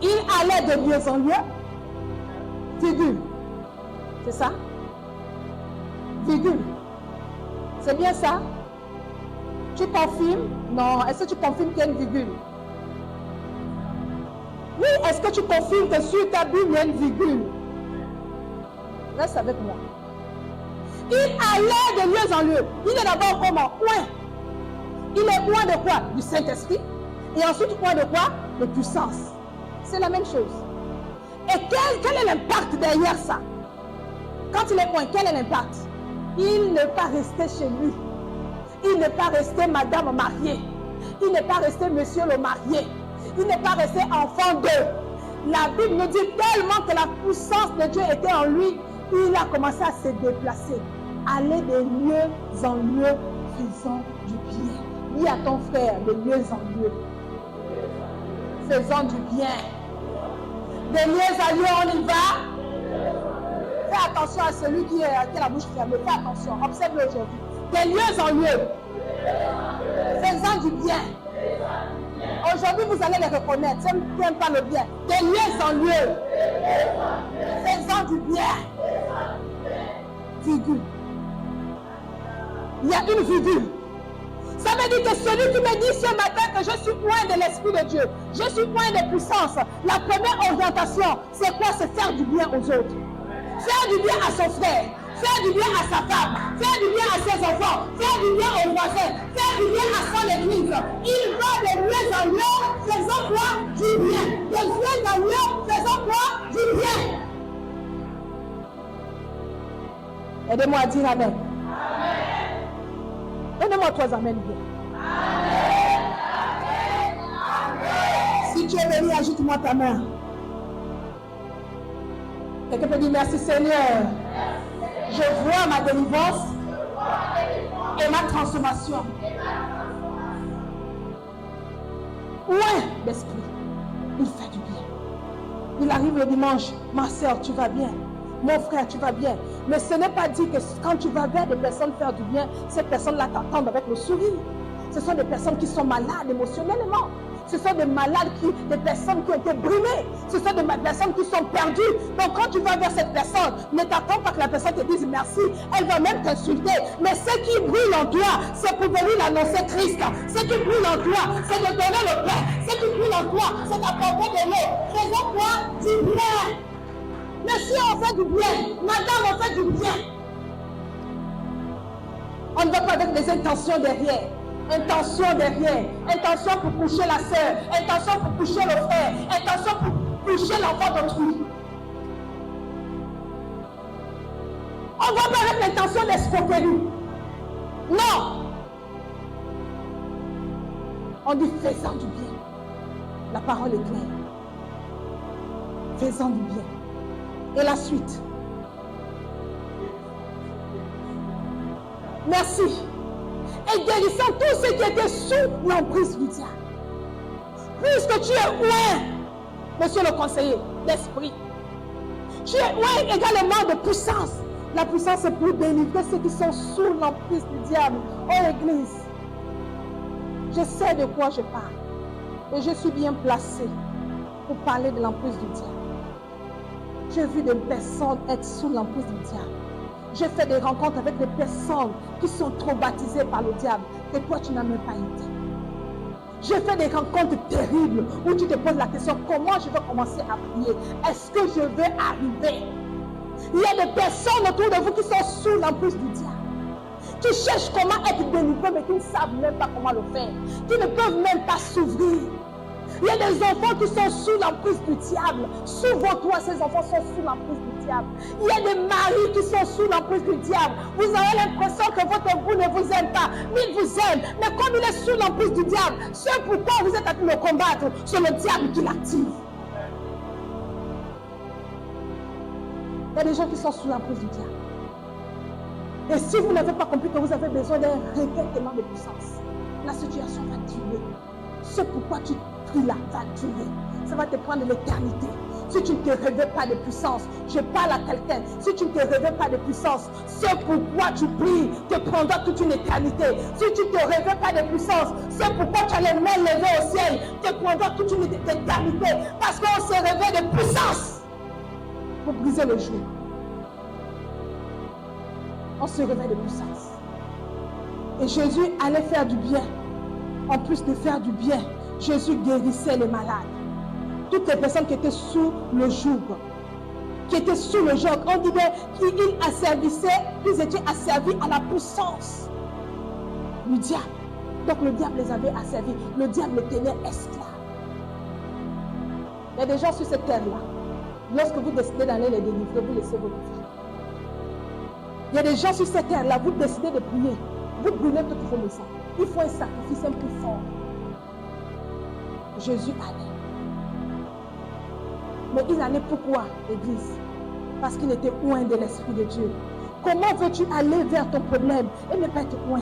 Il allait de lieu en lieu, virgule. C'est ça? Virgule. C'est bien ça? Tu confirmes? Non. Est-ce que tu confirmes qu'il y a une virgule? Oui, est-ce que tu confirmes que sur ta Bible, il y a une virgule? Reste avec moi. Il allait de lieu en lieu. Il est d'abord comment? Loin. Il est loin de quoi? Du Saint-Esprit. Et ensuite, loin de quoi? De puissance. C'est la même chose. Et quel est l'impact derrière ça? Quand il est loin, quel est l'impact? Il n'est pas resté chez lui. Il n'est pas resté madame mariée. Il n'est pas resté monsieur le marié. Il n'est pas resté enfant d'eux. La Bible nous dit tellement que la puissance de Dieu était en lui, il a commencé à se déplacer, aller de lieu en lieu, faisant du bien. Dis à ton frère, de lieu en lieu, faisant du bien. De lieu en lieu, on y va. Fais attention à celui qui a la bouche fermée. Fais attention, observe-le aujourd'hui. De lieu en lieu, faisant du bien. Aujourd'hui, vous allez les reconnaître. Ce n'aime pas le bien. De lieu en lieu, faisant du bien. Virgule. Il y a une virgule. Ça veut dire que celui qui me dit ce matin que je suis loin de l'Esprit de Dieu, je suis loin de puissance, la première orientation, c'est quoi? C'est faire du bien aux autres. faire du bien à son frère, faire du bien à sa femme, faire du bien à ses enfants, faire du bien aux voisins, faire du bien à son église. Il va de mieux en mieux, faisant quoi? Du bien. De mieux en mieux, faisant quoi? Du bien. Aidez-moi à dire amen. Donnez-moi 3 amen bien. Si tu es venu, ajoute-moi ta main. Quelqu'un peut dire merci Seigneur. Je vois ma délivrance et ma transformation. Ouais, l'esprit, il fait du bien. Il arrive le dimanche, ma soeur, tu vas bien. Mon frère, tu vas bien. Mais ce n'est pas dit que quand tu vas vers des personnes faire du bien, ces personnes-là t'attendent avec le sourire. Ce sont des personnes qui sont malades émotionnellement. Ce sont des malades, des personnes qui ont été brûlées. Ce sont des personnes qui sont perdues. Donc quand tu vas vers cette personne, ne t'attends pas que la personne te dise merci. Elle va même t'insulter. Mais ce qui brûle en toi, c'est pour venir annoncer Christ. Ce qui brûle en toi, c'est de donner le pain. Ce qui brûle en toi, c'est d'apporter de l'eau. Faisons quoi? Du bien. Monsieur, on fait du bien. Madame, on fait du bien. On ne va pas avec des intentions derrière. Intention derrière, intention pour coucher la sœur, intention pour coucher le frère, intention pour coucher l'enfant d'autrui. On va pas avec l'intention d'escroquerie. Non. On dit faisant du bien. La parole est claire. Faisant du bien. Et la suite. Merci. Et guérissant tous ceux qui étaient sous l'emprise du diable. Puisque tu es loin, monsieur le conseiller, d'esprit. Tu es loin également de puissance. La puissance c'est pour délivrer ceux qui sont sous l'emprise du diable. Oh Église, je sais de quoi je parle. Et je suis bien placé pour parler de l'emprise du diable. J'ai vu des personnes être sous l'emprise du diable. J'ai fait des rencontres avec des personnes qui sont traumatisées par le diable, que toi tu n'as même pas été. J'ai fait des rencontres terribles où tu te poses la question, comment je vais commencer à prier? Est-ce que je vais arriver? Il y a des personnes autour de vous qui sont sous l'emprise du diable, qui cherchent comment être délivrés, mais qui ne savent même pas comment le faire, qui ne peuvent même pas s'ouvrir. Il y a des enfants qui sont sous l'emprise du diable. Souvent-toi, ces enfants sont sous l'emprise du diable. Il y a des maris qui sont sous l'emprise du diable. Vous avez l'impression que votre époux ne vous aime pas. Mais il vous aime. Mais comme il est sous l'emprise du diable, c'est pourquoi vous êtes en train de le combattre. C'est le diable qui l'active. Il y a des gens qui sont sous l'emprise du diable. Et si vous n'avez pas compris que vous avez besoin d'un revêtement de puissance, la situation va durer. C'est pourquoi tu pries là, va durer. Ça va te prendre l'éternité. Si tu ne te réveilles pas de puissance, je parle à quelqu'un, si tu ne te réveilles pas de puissance, c'est pourquoi tu pries, te prendra toute une éternité. Si tu ne te réveilles pas de puissance, c'est pourquoi tu as les mains levées au ciel, te prendra toute une éternité. Parce qu'on se réveille de puissance pour briser le jour. On se réveille de puissance. Et Jésus allait faire du bien. En plus de faire du bien, Jésus guérissait les malades. Toutes les personnes qui étaient sous le joug, qui étaient sous le joug, on dit qu'ils étaient asservis à la puissance du diable. Donc le diable les avait asservis, le diable les tenait esclaves. Il y a des gens sur cette terre-là, lorsque vous décidez d'aller les délivrer, vous laissez votre vie. Il y a des gens sur cette terre-là, vous décidez de prier, vous brûlez toutes vos maisons. Il faut un sacrifice un peu fort. Jésus allait. Mais il allait pourquoi, Église? Parce qu'il était loin de l'Esprit de Dieu. Comment veux-tu aller vers ton problème et ne pas être loin?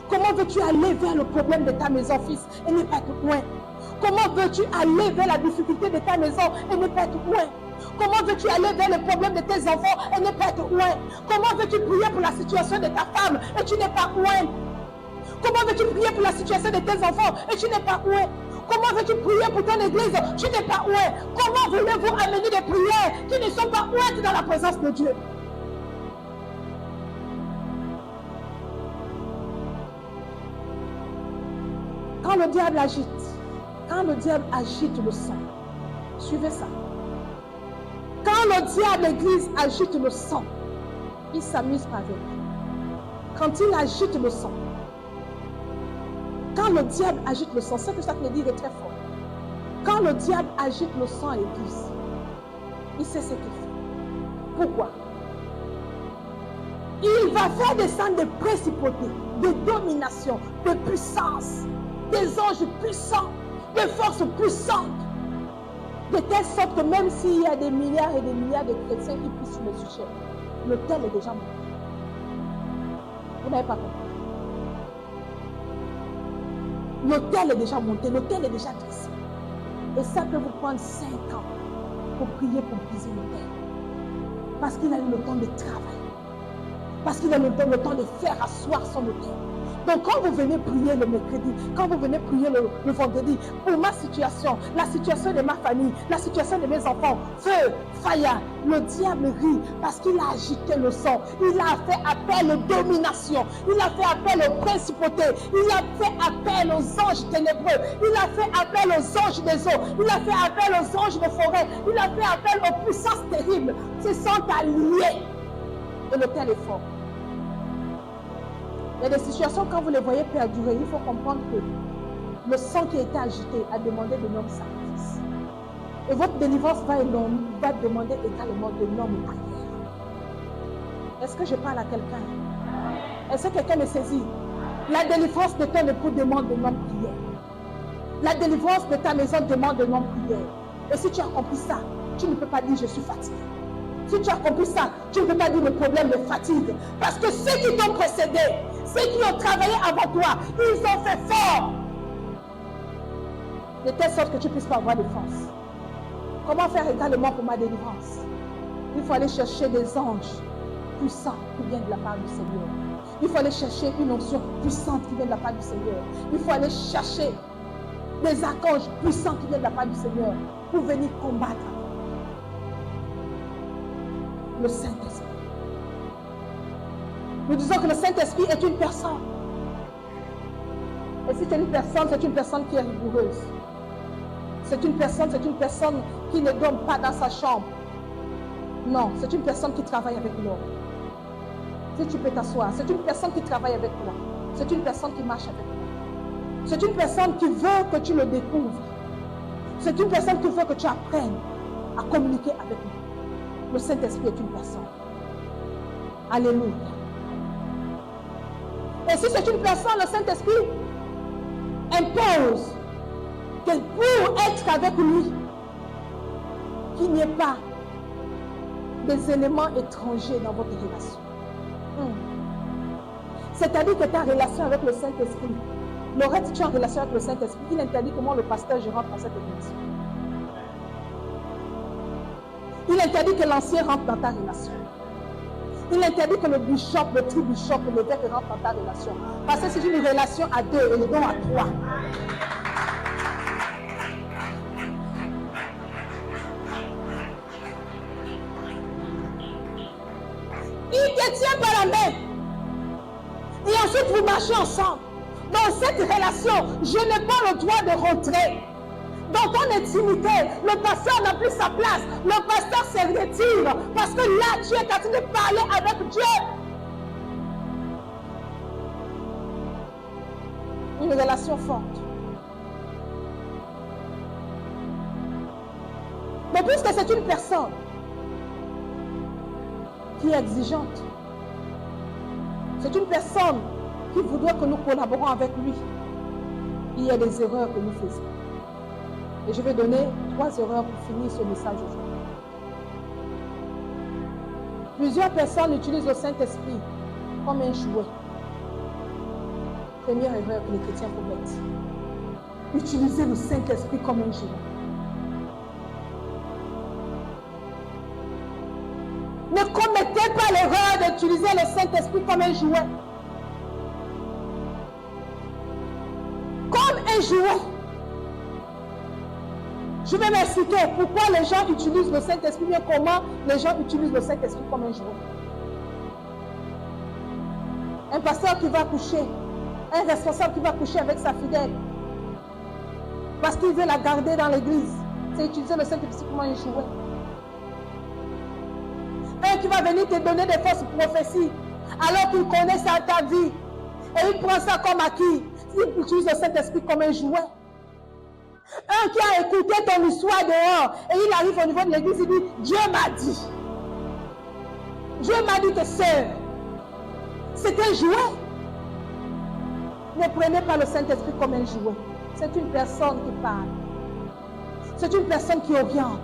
Comment veux-tu aller vers le problème de ta maison, fils, et ne pas être loin? Comment veux-tu aller vers la difficulté de ta maison et ne pas être loin? Comment veux-tu aller vers le problème de tes enfants et ne pas être loin? Comment veux-tu prier pour la situation de ta femme et tu n'es pas loin? Comment veux-tu prier pour la situation de tes enfants et tu n'es pas loin? Comment veux-tu prier pour ton église? Tu n'es pas loin. Comment voulez-vous amener des prières qui ne sont pas loin dans la présence de Dieu? Quand le diable agite le sang, suivez ça. Quand Quand le diable, l'église, agite le sang, il s'amuse pas avec. Quand il agite le sang, quand le diable agite le sang, c'est que ça te dit est très fort. Quand le diable agite le sang à l'église, il sait ce qu'il fait. Pourquoi? Il va faire descendre des principautés, de domination, de puissance, des anges puissants, des forces puissantes, de telle sorte que même s'il y a des milliards et des milliards de chrétiens qui prient sur le sujet, l'autel est déjà monté. Vous n'avez pas compris. L'autel est déjà monté, l'autel est déjà dressé. Et ça peut vous prendre 5 ans pour prier pour briser l'autel. Parce qu'il a eu le temps de travailler. Parce qu'il a eu le temps de faire asseoir son autel. Donc quand vous venez prier le mercredi, quand vous venez prier le vendredi, pour ma situation, la situation de ma famille, la situation de mes enfants, feu, fire, le diable rit parce qu'il a agité le sang. Il a fait appel aux dominations. Il a fait appel aux principautés. Il a fait appel aux anges ténébreux. Il a fait appel aux anges des eaux. Il a fait appel aux anges de forêt. Il a fait appel aux puissances terribles. Se sont alliés. Et l'autel est fort. Il y a des situations, quand vous les voyez perdurer, il faut comprendre que le sang qui a été agité a demandé de nombreux sacrifices. Et votre délivrance va demander également de nombreuses prières. Est-ce que je parle à quelqu'un? Est-ce que quelqu'un me saisit? La délivrance de ton époux demande de nombreuses prières. La délivrance de ta maison demande de nombreuses prières. Et si tu as compris ça, tu ne peux pas dire je suis fatigué. Si tu as compris ça, tu ne peux pas dire le problème de fatigue. Parce que ceux qui t'ont précédé, ceux qui ont travaillé avant toi, ils ont fait fort. De telle sorte que tu ne puisses pas avoir défense. Comment faire également pour ma délivrance? Il faut aller chercher des anges puissants qui viennent de la part du Seigneur. Il faut aller chercher une onction puissante qui vient de la part du Seigneur. Il faut aller chercher des archanges puissants qui viennent de la part du Seigneur pour venir combattre le Saint-Esprit. Nous disons que le Saint-Esprit est une personne. Et si c'est une personne qui est rigoureuse. C'est une personne qui ne dort pas dans sa chambre. Non, c'est une personne qui travaille avec l'homme. Si tu peux t'asseoir, c'est une personne qui travaille avec toi. C'est une personne qui marche avec toi. C'est une personne qui veut que tu le découvres. C'est une personne qui veut que tu apprennes à communiquer avec lui. Le Saint-Esprit est une personne. Alléluia. Et si c'est une personne, le Saint-Esprit impose que pour être avec lui, qu'il n'y ait pas des éléments étrangers dans votre relation. C'est-à-dire que ta relation avec le Saint-Esprit, Laurette, tu es en relation avec le Saint-Esprit, il interdit comment le pasteur je rentre dans cette relation. Il interdit que l'ancien rentre dans ta relation. Il interdit que le bishop, le tri-bishop, l'évêque rentre dans ta relation. Parce que c'est une relation à deux et non à trois. Il te tient par la main. Et ensuite vous marchez ensemble. Dans cette relation, je n'ai pas le droit de rentrer. Dans ton intimité, le pasteur n'a plus sa place. Le pasteur se retire. Parce que là, tu es en train de parler avec Dieu. Une relation forte. Mais puisque c'est une personne qui est exigeante, c'est une personne qui voudrait que nous collaborons avec lui, il y a des erreurs que nous faisons. Et je vais donner 3 erreurs pour finir ce message aujourd'hui. Plusieurs personnes utilisent le Saint-Esprit comme un jouet. Première erreur que les chrétiens commettent. Utiliser le Saint-Esprit comme un jouet. Ne commettez pas l'erreur d'utiliser le Saint-Esprit comme un jouet. Comme un jouet. Je vais m'expliquer pourquoi les gens utilisent le Saint-Esprit, mais comment les gens utilisent le Saint-Esprit comme un jouet. Un pasteur qui va coucher, un responsable qui va coucher avec sa fidèle, parce qu'il veut la garder dans l'église, c'est utiliser le Saint-Esprit comme un jouet. Un qui va venir te donner des fausses prophéties alors qu'il connaît ça ta vie. Et il prend ça comme acquis. Il utilise le Saint-Esprit comme un jouet. Un qui a écouté ton histoire dehors et il arrive au niveau de l'église, il dit, Dieu m'a dit. Dieu m'a dit que c'est un jouet. Ne prenez pas le Saint-Esprit comme un jouet. C'est une personne qui parle. C'est une personne qui oriente.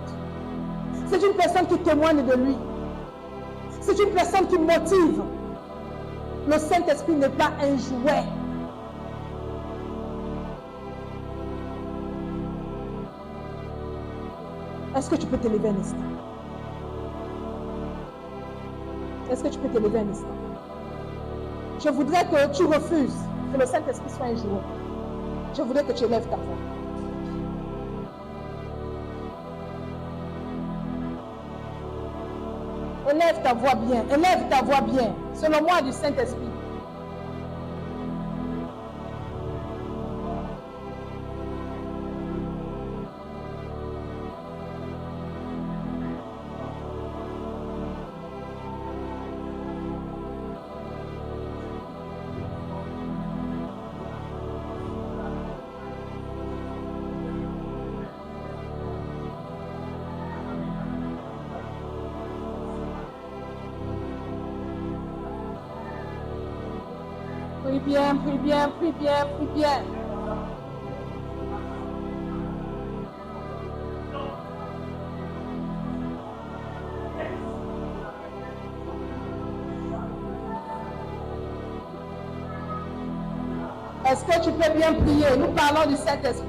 C'est une personne qui témoigne de lui. C'est une personne qui motive. Le Saint-Esprit n'est pas un jouet. Est-ce que tu peux te lever un instant? Est-ce que tu peux te lever un instant? Je voudrais que tu refuses que le Saint-Esprit soit un jouet. Je voudrais que tu élèves ta voix. Élève ta voix bien. Élève ta voix bien. Selon moi du Saint-Esprit. Prie bien, prie bien, prie bien, prie bien. Est-ce que tu peux bien prier? Nous parlons du Saint-Esprit.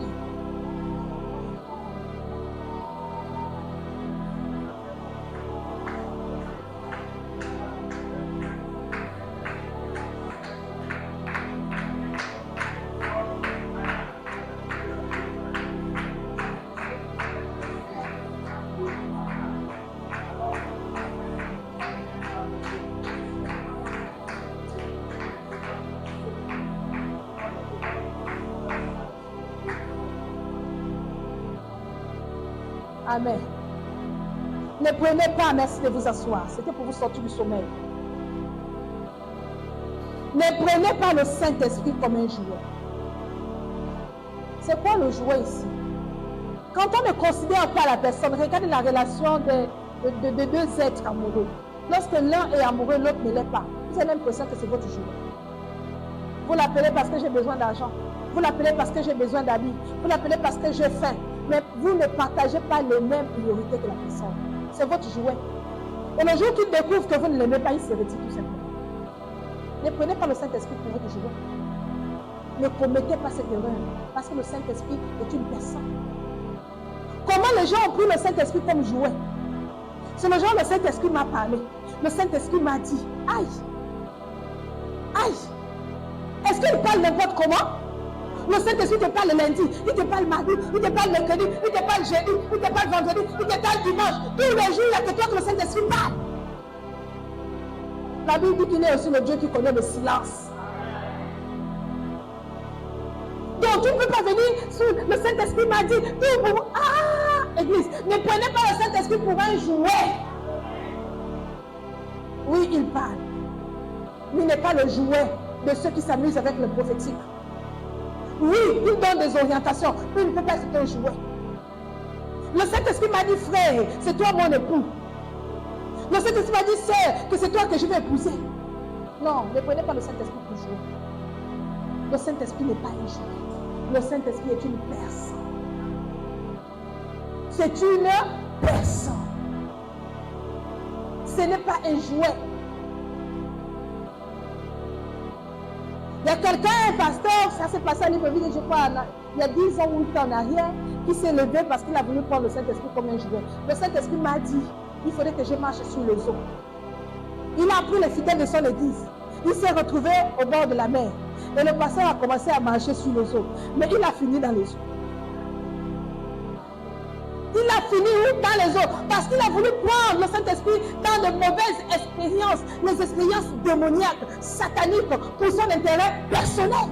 Amen. Ne prenez pas, merci de vous asseoir. C'était pour vous sortir du sommeil. Ne prenez pas le Saint-Esprit comme un jouet. C'est quoi le jouet ici? Quand on ne considère pas la personne, regardez la relation de deux êtres amoureux. Lorsque l'un est amoureux, l'autre ne l'est pas. Vous avez l'impression que c'est votre jouet. Vous l'appelez parce que j'ai besoin d'argent. Vous l'appelez parce que j'ai besoin d'amis. Vous l'appelez parce que j'ai faim. Mais vous ne partagez pas les mêmes priorités que la personne. C'est votre jouet. Et le jour qu'il découvre que vous ne l'aimez pas, il se retire tout simplement. Ne prenez pas le Saint-Esprit pour votre jouet. Ne commettez pas cette erreur. Parce que le Saint-Esprit est une personne. Comment les gens ont pris le Saint-Esprit comme jouet? C'est le genre, le Saint-Esprit m'a parlé. Le Saint-Esprit m'a dit, aïe, aïe. Est-ce qu'il parle n'importe comment? Le Saint-Esprit te parle lundi, il te parle mardi, il te parle mercredi, il te parle jeudi, il te parle vendredi, il te parle dimanche. Tous les jours, il y a que toi que le Saint-Esprit parle. La Bible dit qu'il est aussi le Dieu qui connaît le silence. Donc tu ne peux pas venir sur le Saint-Esprit m'a dit, Église, ne prenez pas le Saint-Esprit pour un jouet. Oui, il parle. Mais il n'est pas le jouet de ceux qui s'amusent avec le prophétique. Oui, il donne des orientations, mais il ne peut pas être un jouet. Le Saint-Esprit m'a dit, frère, c'est toi mon époux. Le Saint-Esprit m'a dit, sœur, que c'est toi que je vais épouser. Non, ne prenez pas le Saint-Esprit pour jouer. Le Saint-Esprit n'est pas un jouet. Le Saint-Esprit est une personne. C'est une personne. Ce n'est pas un jouet. Il y a quelqu'un, un pasteur, ça s'est passé à Libreville, je crois, il y a 10 ans ou 8 ans en arrière, qui s'est levé parce qu'il a voulu prendre le Saint-Esprit comme un jouet. Le Saint-Esprit m'a dit, il faudrait que je marche sur les eaux. Il a pris les fidèles de son église. Il s'est retrouvé au bord de la mer. Et le pasteur a commencé à marcher sur les eaux. Mais il a fini dans les eaux. Il a fini où? Dans les eaux. Parce qu'il a voulu prendre le Saint-Esprit dans de mauvaises expériences, les expériences démoniaques, sataniques, pour son intérêt personnel.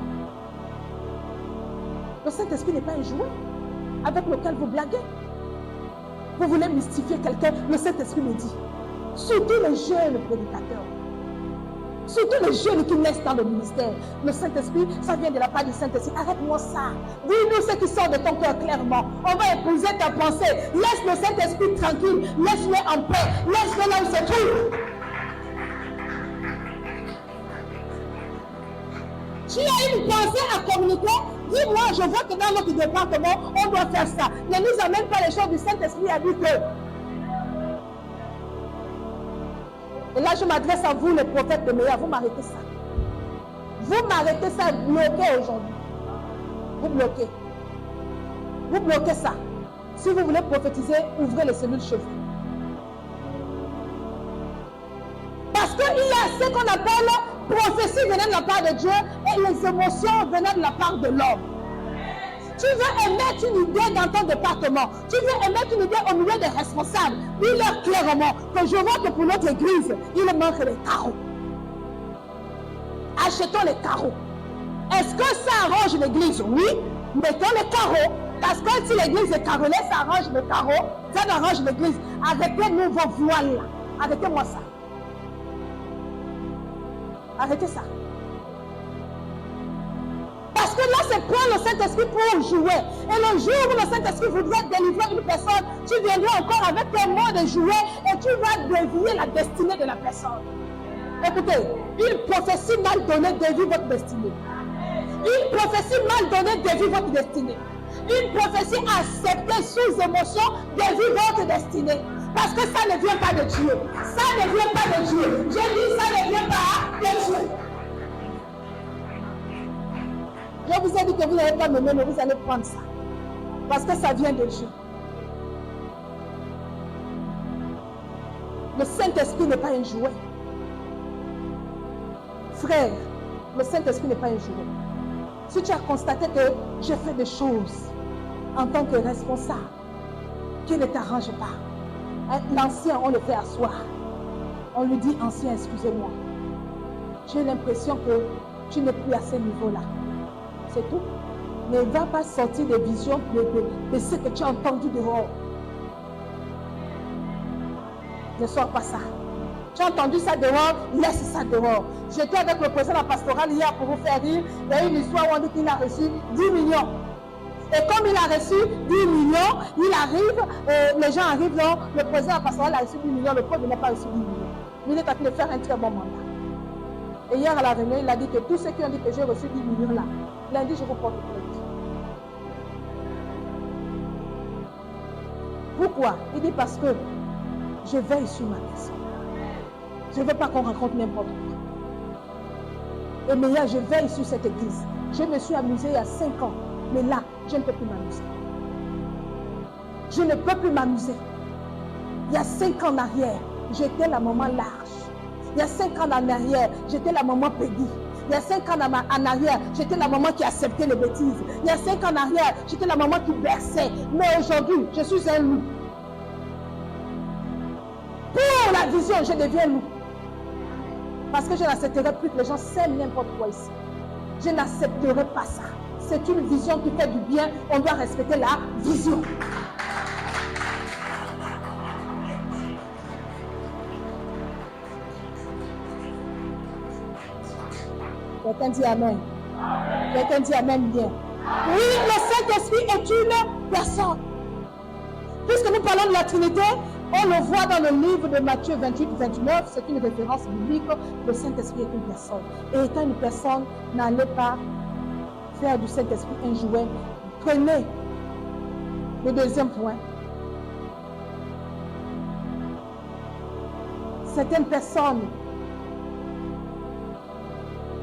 Le Saint-Esprit n'est pas un jouet avec lequel vous blaguez. Vous voulez mystifier quelqu'un, le Saint-Esprit me dit. Surtout les jeunes prédicateurs. Surtout les jeunes qui naissent dans le ministère. Le Saint-Esprit, ça vient de la part du Saint-Esprit. Arrête-moi ça. Dis-nous ce qui sort de ton cœur clairement. On va épouser ta pensée. Laisse le Saint-Esprit tranquille. Laisse-le en paix. Laisse-le là où il se trouve. Tu as une pensée à communiquer. Dis-moi, je vois que dans notre département, on doit faire ça. Ne nous amène pas les choses du Saint-Esprit à dire que. Et là, je m'adresse à vous, les prophètes de Meya. Vous m'arrêtez ça. Vous m'arrêtez ça, bloqué aujourd'hui. Vous bloquez. Vous bloquez ça. Si vous voulez prophétiser, ouvrez les cellules cheveux. Parce qu'il y a ce qu'on appelle prophétie venant de la part de Dieu et les émotions venant de la part de l'homme. Tu veux émettre une idée dans ton département. Tu veux émettre une idée au milieu des responsables. Dis-leur clairement que je vois que pour notre église, il manque les carreaux. Achetons les carreaux. Est-ce que ça arrange l'église? Oui. Mettons les carreaux. Parce que si l'église est carrelée, ça arrange les carreaux. Ça arrange l'église. Arrêtez-nous vos voiles là. Arrêtez-moi ça. Arrêtez ça. Parce que là, c'est prendre le Saint-Esprit pour jouer. Et le jour où le Saint-Esprit voudrait délivrer une personne, tu viendras encore avec un mot de jouer et tu vas dévier la destinée de la personne. Écoutez, une prophétie mal donnée dévie votre destinée. Une prophétie mal donnée dévie votre destinée. Une prophétie acceptée sous émotion dévie votre destinée. Parce que ça ne vient pas de Dieu. Ça ne vient pas de Dieu. J'ai dit ça ne vient pas de Dieu. Je vous ai dit que vous n'allez pas me mener, vous allez prendre ça. Parce que ça vient de Dieu. Le Saint-Esprit n'est pas un jouet. Frère, le Saint-Esprit n'est pas un jouet. Si tu as constaté que j'ai fait des choses en tant que responsable qui ne t'arrangent pas, l'ancien, on le fait asseoir. On lui dit, ancien, excusez-moi. J'ai l'impression que tu n'es plus à ce niveau-là. C'est tout. Ne va pas sortir des visions de ce que tu as entendu dehors. Ne sors pas ça. Tu as entendu ça dehors, laisse ça dehors. J'étais avec le président de la pastorale hier pour vous faire rire. Il y a une histoire où on dit qu'il a reçu 10 millions. Et comme il a reçu 10 millions, il arrive, les gens arrivent, donc, le président de la pastorale a reçu 10 millions, le pauvre n'a pas reçu 10 millions. Il est en train de faire un très bon mandat. Et hier à la réunion, il a dit que tous ceux qui ont dit que j'ai reçu 10 millions là, lundi je vous porte plainte. Pourquoi? Il dit parce que je veille sur ma personne. Je ne veux pas qu'on rencontre n'importe quoi. Et mais là, je veille sur cette église. Je me suis amusée il y a 5 ans. Mais là, je ne peux plus m'amuser. Je ne peux plus m'amuser. Il y a 5 ans en arrière, j'étais la maman large. Il y a 5 ans en arrière, j'étais la maman Peggy. Il y a 5 ans en arrière, j'étais la maman qui acceptait les bêtises. Il y a 5 ans en arrière, j'étais la maman qui berçait. Mais aujourd'hui, je suis un loup. Pour la vision, je deviens loup. Parce que je n'accepterai plus que les gens s'aiment n'importe quoi ici. Je n'accepterai pas ça. C'est une vision qui fait du bien. On doit respecter la vision. Quelqu'un dit Amen. Quelqu'un dit Amen bien. Oui, le Saint-Esprit est une personne. Puisque nous parlons de la Trinité, on le voit dans le livre de Matthieu 28-29, c'est une référence biblique. Le Saint-Esprit est une personne. Et étant une personne, n'allez pas faire du Saint-Esprit un jouet. Prenez le deuxième point. Certaines personnes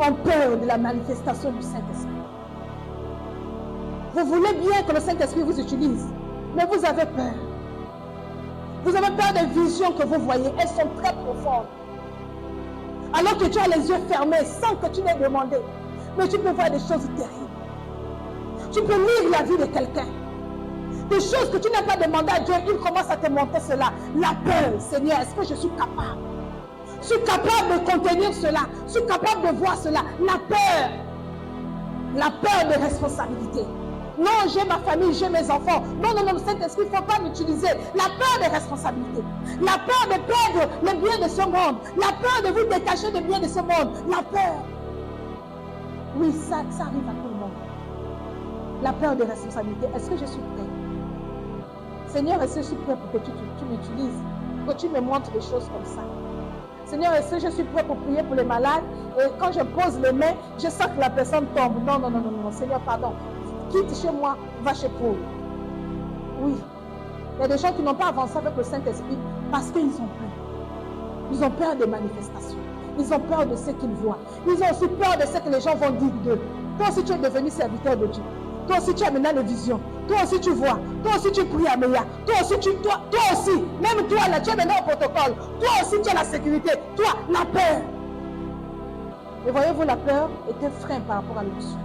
ont peur de la manifestation du Saint-Esprit. Vous voulez bien que le Saint-Esprit vous utilise, mais vous avez peur. Vous avez peur des visions que vous voyez, elles sont très profondes. Alors que tu as les yeux fermés sans que tu n'aies demandé. Mais tu peux voir des choses terribles. Tu peux lire la vie de quelqu'un. Des choses que tu n'as pas demandé à Dieu, il commence à te montrer cela. La peur, Seigneur, est-ce que je suis capable? Je suis capable de contenir cela. Je suis capable de voir cela. La peur de responsabilité. Non, j'ai ma famille, j'ai mes enfants. Non, non, non, Saint-Esprit, il ne faut pas m'utiliser. La peur des responsabilités. La peur de perdre les biens de ce monde. La peur de vous détacher des biens de ce monde. La peur. Oui, ça arrive à tout le monde. La peur des responsabilités. Est-ce que je suis prêt? Seigneur, est-ce que je suis prêt pour que tu m'utilises? Que tu me montres des choses comme ça? Seigneur, est-ce que je suis prêt pour prier pour les malades? Et quand je pose les mains, je sens que la personne tombe. Non, non, non, non, non. Seigneur, pardon. Quitte chez moi, va chez Paul. Oui. Il y a des gens qui n'ont pas avancé avec le Saint-Esprit parce qu'ils ont peur. Ils ont peur des manifestations. Ils ont peur de ce qu'ils voient. Ils ont aussi peur de ce que les gens vont dire d'eux. Toi aussi, tu es devenu serviteur de Dieu. Toi aussi, tu as maintenant les visions. Toi aussi, tu vois. Toi aussi, tu pries à Meya. Toi aussi, toi aussi, même toi, là, tu es maintenant au protocole. Toi aussi, tu as la sécurité. Toi, la peur. Et voyez-vous, la peur est un frein par rapport à l'onction.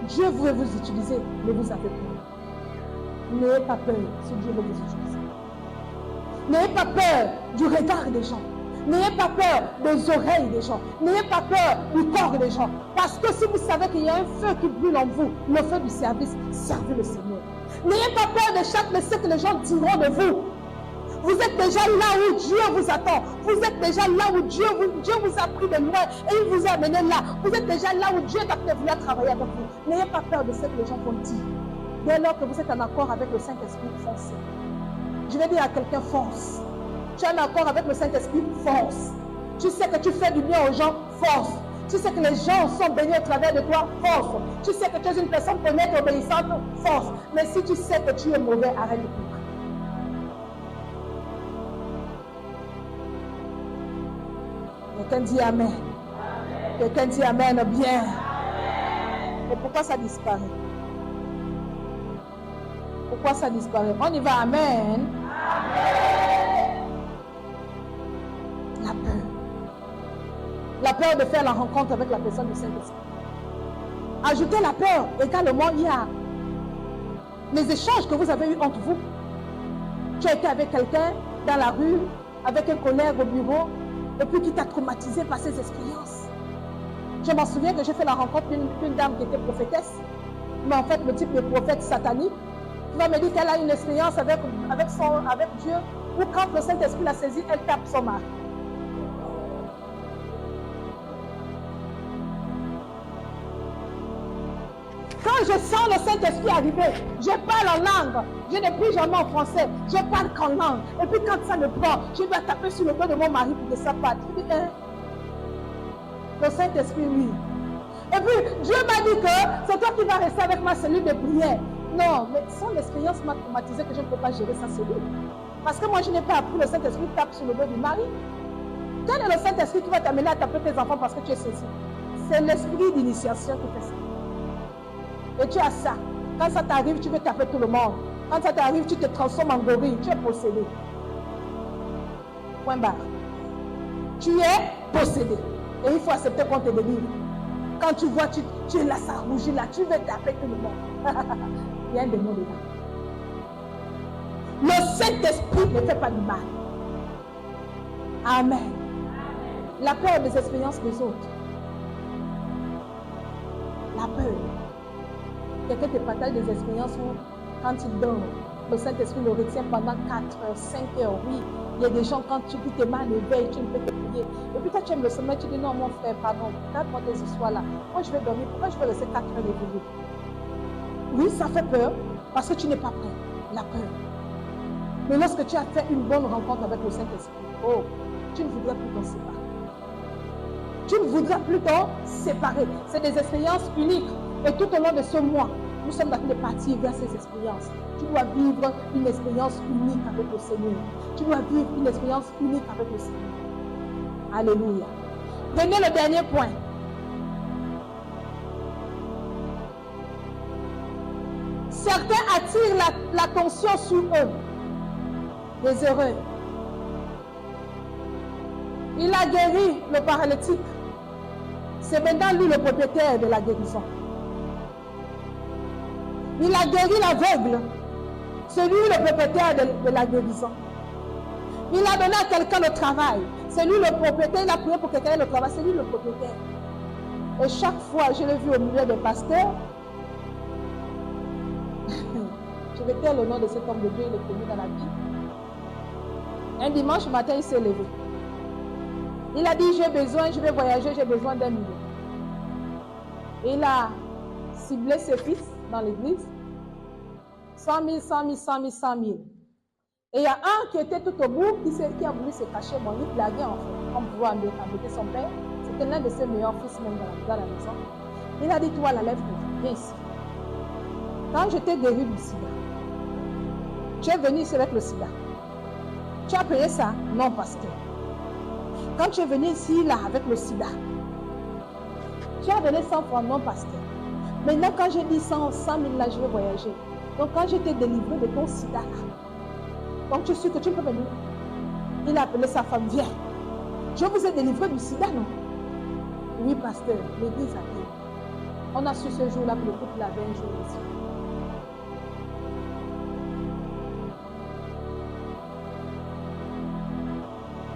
Dieu veut vous utiliser, mais vous avez peur. N'ayez pas peur si Dieu veut vous utiliser. N'ayez pas peur du regard des gens. N'ayez pas peur des oreilles des gens. N'ayez pas peur du corps des gens. Parce que si vous savez qu'il y a un feu qui brûle en vous, le feu du service, servez le Seigneur. N'ayez pas peur de ce que les gens diront de vous. Vous êtes déjà là où Dieu vous attend. Vous êtes déjà là où Dieu vous a pris de loin et il vous a amené là. Vous êtes déjà là où Dieu t'a fait vouloir travailler avec vous. N'ayez pas peur de ce que les gens vont dire. Dès lors que vous êtes en accord avec le Saint-Esprit, foncez. Je vais dire à quelqu'un, fonce. Tu es en accord avec le Saint-Esprit, force. Tu sais que tu fais du bien aux gens, force. Tu sais que les gens sont bénis au travers de toi, force. Tu sais que tu es une personne honnête, obéissante, force. Mais si tu sais que tu es mauvais, arrête de courir. Quelqu'un dit Amen. Quelqu'un dit Amen bien. Et pourquoi ça disparaît? Pourquoi ça disparaît? On y va, Amen. La peur. La peur de faire la rencontre avec la personne du Saint-Esprit. Ajoutez la peur. Également, il y a les échanges que vous avez eus entre vous. Tu as été avec quelqu'un dans la rue, avec un collègue au bureau, et puis qui t'a traumatisé par ces expériences. Je m'en souviens que j'ai fait la rencontre d'une dame qui était prophétesse, mais en fait le type de prophète satanique, qui va me dire qu'elle a une expérience avec Dieu, où quand le Saint-Esprit l'a saisie, elle tape son mari. Quand je sens le Saint-Esprit arriver, je parle en langue. Je ne prie jamais en français. Je parle qu'en langue. Et puis quand ça me prend, je dois taper sur le dos de mon mari pour que ça parte. Je dis, hein? Le Saint-Esprit, oui. Et puis Dieu m'a dit que c'est toi qui vas rester avec ma cellule de prière. Non, mais son expérience m'a traumatisé que je ne peux pas gérer sa cellule. Parce que moi, je n'ai pas appris le Saint-Esprit tape sur le dos du mari. Quel est le Saint-Esprit qui va t'amener à taper tes enfants parce que tu es saisi? C'est l'esprit d'initiation qui fait ça. Et tu as ça. Quand ça t'arrive, tu veux taper tout le monde. Quand ça t'arrive, tu te transformes en gorille. Tu es possédé. Point barre. Tu es possédé. Et il faut accepter qu'on te délivre. Quand tu vois, tu es là, ça rougit là. Tu veux taper tout le monde. Il y a un démon dedans. Le Saint-Esprit ne fait pas du mal. Amen. La peur des expériences des autres. La peur. Quelqu'un te partage des expériences où, quand il dort, le Saint-Esprit le retient pendant 4 heures, 5 heures. Oui, il y a des gens, quand tu t'es mal éveillé, tu ne peux te prier. Et puis toi, tu aimes le sommeil, tu dis non, mon frère, pardon, regarde-moi tes histoires là. Moi, je vais dormir. Pourquoi je vais rester 4 heures éveillé? Oui, ça fait peur, parce que tu n'es pas prêt. La peur. Mais lorsque tu as fait une bonne rencontre avec le Saint-Esprit, oh, tu ne voudrais plus t'en séparer. Tu ne voudrais plus t'en séparer. C'est des expériences uniques. Et tout au long de ce mois, nous sommes en train de partir vers ces expériences. Tu dois vivre une expérience unique avec le Seigneur. Tu dois vivre une expérience unique avec le Seigneur. Alléluia. Venez le dernier point. Certains attirent l'attention sur eux. Les heureux. Il a guéri le paralytique. C'est maintenant lui le propriétaire de la guérison. Il a guéri l'aveugle. C'est lui le propriétaire de la guérison. Il a donné à quelqu'un le travail. C'est lui le propriétaire. Il a prié pour quelqu'un le travail. C'est lui le propriétaire. Et chaque fois, je l'ai vu au milieu des pasteurs. Je vais taire le nom de cet homme de Dieu, il est connu dans la vie. Un dimanche matin, il s'est levé. Il a dit, je vais voyager, j'ai besoin d'1 million. Et il a ciblé ses fils dans l'église. 100 000, 100 000, 100 000, 100 000. Et il y a un qui était tout au bout, qui a voulu se cacher. Bon, il blaguait en fait, comme pouvoir embêter son père. C'était l'un de ses meilleurs fils même dans la maison. Il a dit, toi, la lève-toi, viens ici. Quand je t'ai guéri du sida, tu es venu ici avec le sida. Tu as payé ça? Non, pasteur. Quand tu es venu ici, là, avec le sida, tu as donné 100 francs? Non, pasteur. Maintenant, quand j'ai dit 100 000, là, je vais voyager. Donc, quand je t'ai délivré de ton sida, là, donc tu sais que tu peux venir. Il a appelé sa femme, viens. Je vous ai délivré du sida, non? Oui, pasteur, l'église a dit. On a su ce jour-là que le couple avait un jour ici.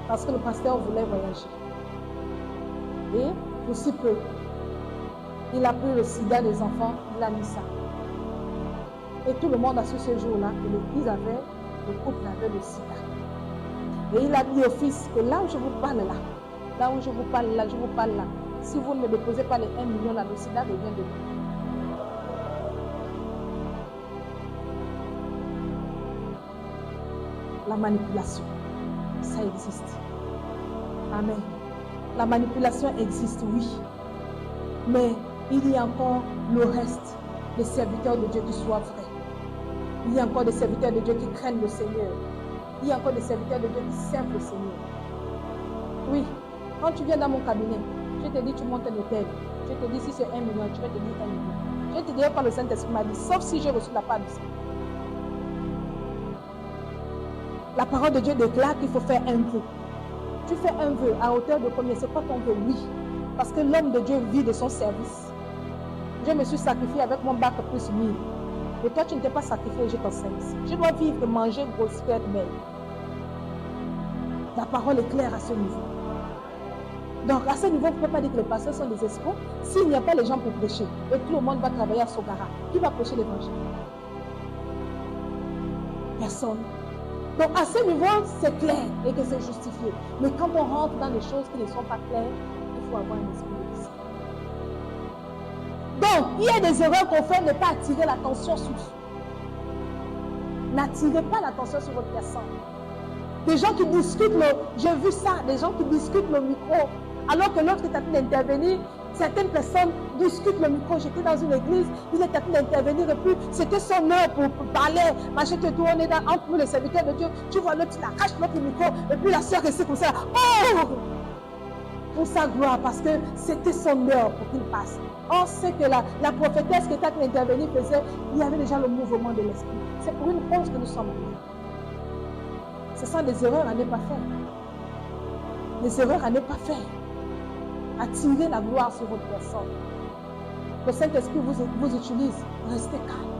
Parce que le pasteur voulait voyager. Et pour si peu, il a pris le sida des enfants, il a mis ça. Et tout le monde a su ce jour-là que l'église avait, le couple avait le sida. Et il a dit au fils que là où je vous parle là où je vous parle là, je vous parle là, si vous ne me déposez pas les 1 million là, le sida devient de vous. La manipulation, ça existe. Amen. La manipulation existe, oui. Mais il y a encore le reste des serviteurs de Dieu qui soient vrais. Il y a encore des serviteurs de Dieu qui craignent le Seigneur. Il y a encore des serviteurs de Dieu qui servent le Seigneur. Oui, quand tu viens dans mon cabinet, je te dis tu montes un hôtel. Je te dis si c'est 1 million, tu vas te dire 1 million. Je te dirai pas le Saint-Esprit m'a dit, sauf si j'ai reçu la part du Seigneur. La parole de Dieu déclare qu'il faut faire un vœu. Tu fais un vœu à hauteur de combien? C'est quoi ton vœu? Oui. Parce que l'homme de Dieu vit de son service. Je me suis sacrifié avec mon bac plus 1000. Et toi, tu ne t'es pas sacrifié, je t'enseigne. Je dois vivre, manger, grosse, faire belle. La parole est claire à ce niveau. Donc, à ce niveau, vous ne pouvez pas dire que les pasteurs sont des escrocs. S'il n'y a pas les gens pour prêcher, et tout le monde va travailler à Sogara, qui va prêcher l'évangile? Personne. Donc, à ce niveau, c'est clair et que c'est justifié. Mais quand on rentre dans des choses qui ne sont pas claires, il faut avoir un esprit de discernement. Donc, il y a des erreurs qu'on fait, ne pas attirer l'attention sur. N'attirez pas l'attention sur votre personne. Des gens qui discutent, j'ai vu ça, des gens qui discutent le micro, alors que l'autre est en train d'intervenir. Certaines personnes discutent le micro. J'étais dans une église, il était en train d'intervenir et puis c'était son heure pour parler. Machin te tourne entre nous, les serviteurs de Dieu. Tu vois l'autre, il arrache notre micro et puis la soeur reste comme ça. Oh! Pour sa gloire, parce que c'était son heure pour qu'il passe. On sait que la prophétesse qui était en train d'intervenir faisait, il y avait déjà le mouvement de l'esprit. C'est pour une cause que nous sommes venus. Ce sont des erreurs à ne pas faire. Des erreurs à ne pas faire. Attirer la gloire sur votre personne. Le Saint-Esprit vous utilise, restez calme.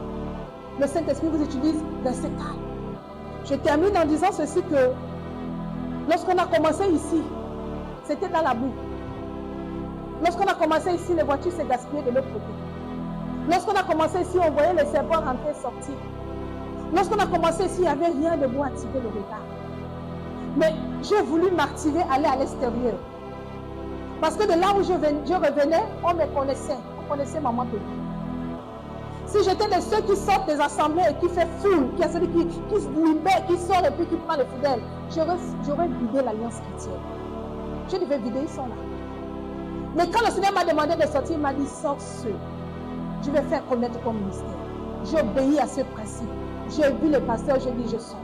Le Saint-Esprit vous utilise, restez calme. Je termine en disant ceci que lorsqu'on a commencé ici, c'était dans la boue. Lorsqu'on a commencé ici, les voitures s'est gaspillées de l'autre côté. Lorsqu'on a commencé ici, on voyait les serpents rentrer et sortir. Lorsqu'on a commencé ici, il n'y avait rien de bon à attirer le regard. Mais j'ai voulu m'attirer, aller à l'extérieur. Parce que de là où je revenais, on me connaissait. On connaissait maman Pépi. Si j'étais de ceux qui sortent des assemblées et qui fait foule, qui est celui qui se libère, qui sort et puis qui prend les fidèles, j'aurais vidé l'alliance chrétienne. Je devais vider, ils sont là. Mais quand le Seigneur m'a demandé de sortir, il m'a dit, sors ceux. Je vais faire connaître ton ministère. J'ai obéi à ce principe. J'ai vu le pasteur, j'ai dit, je sors.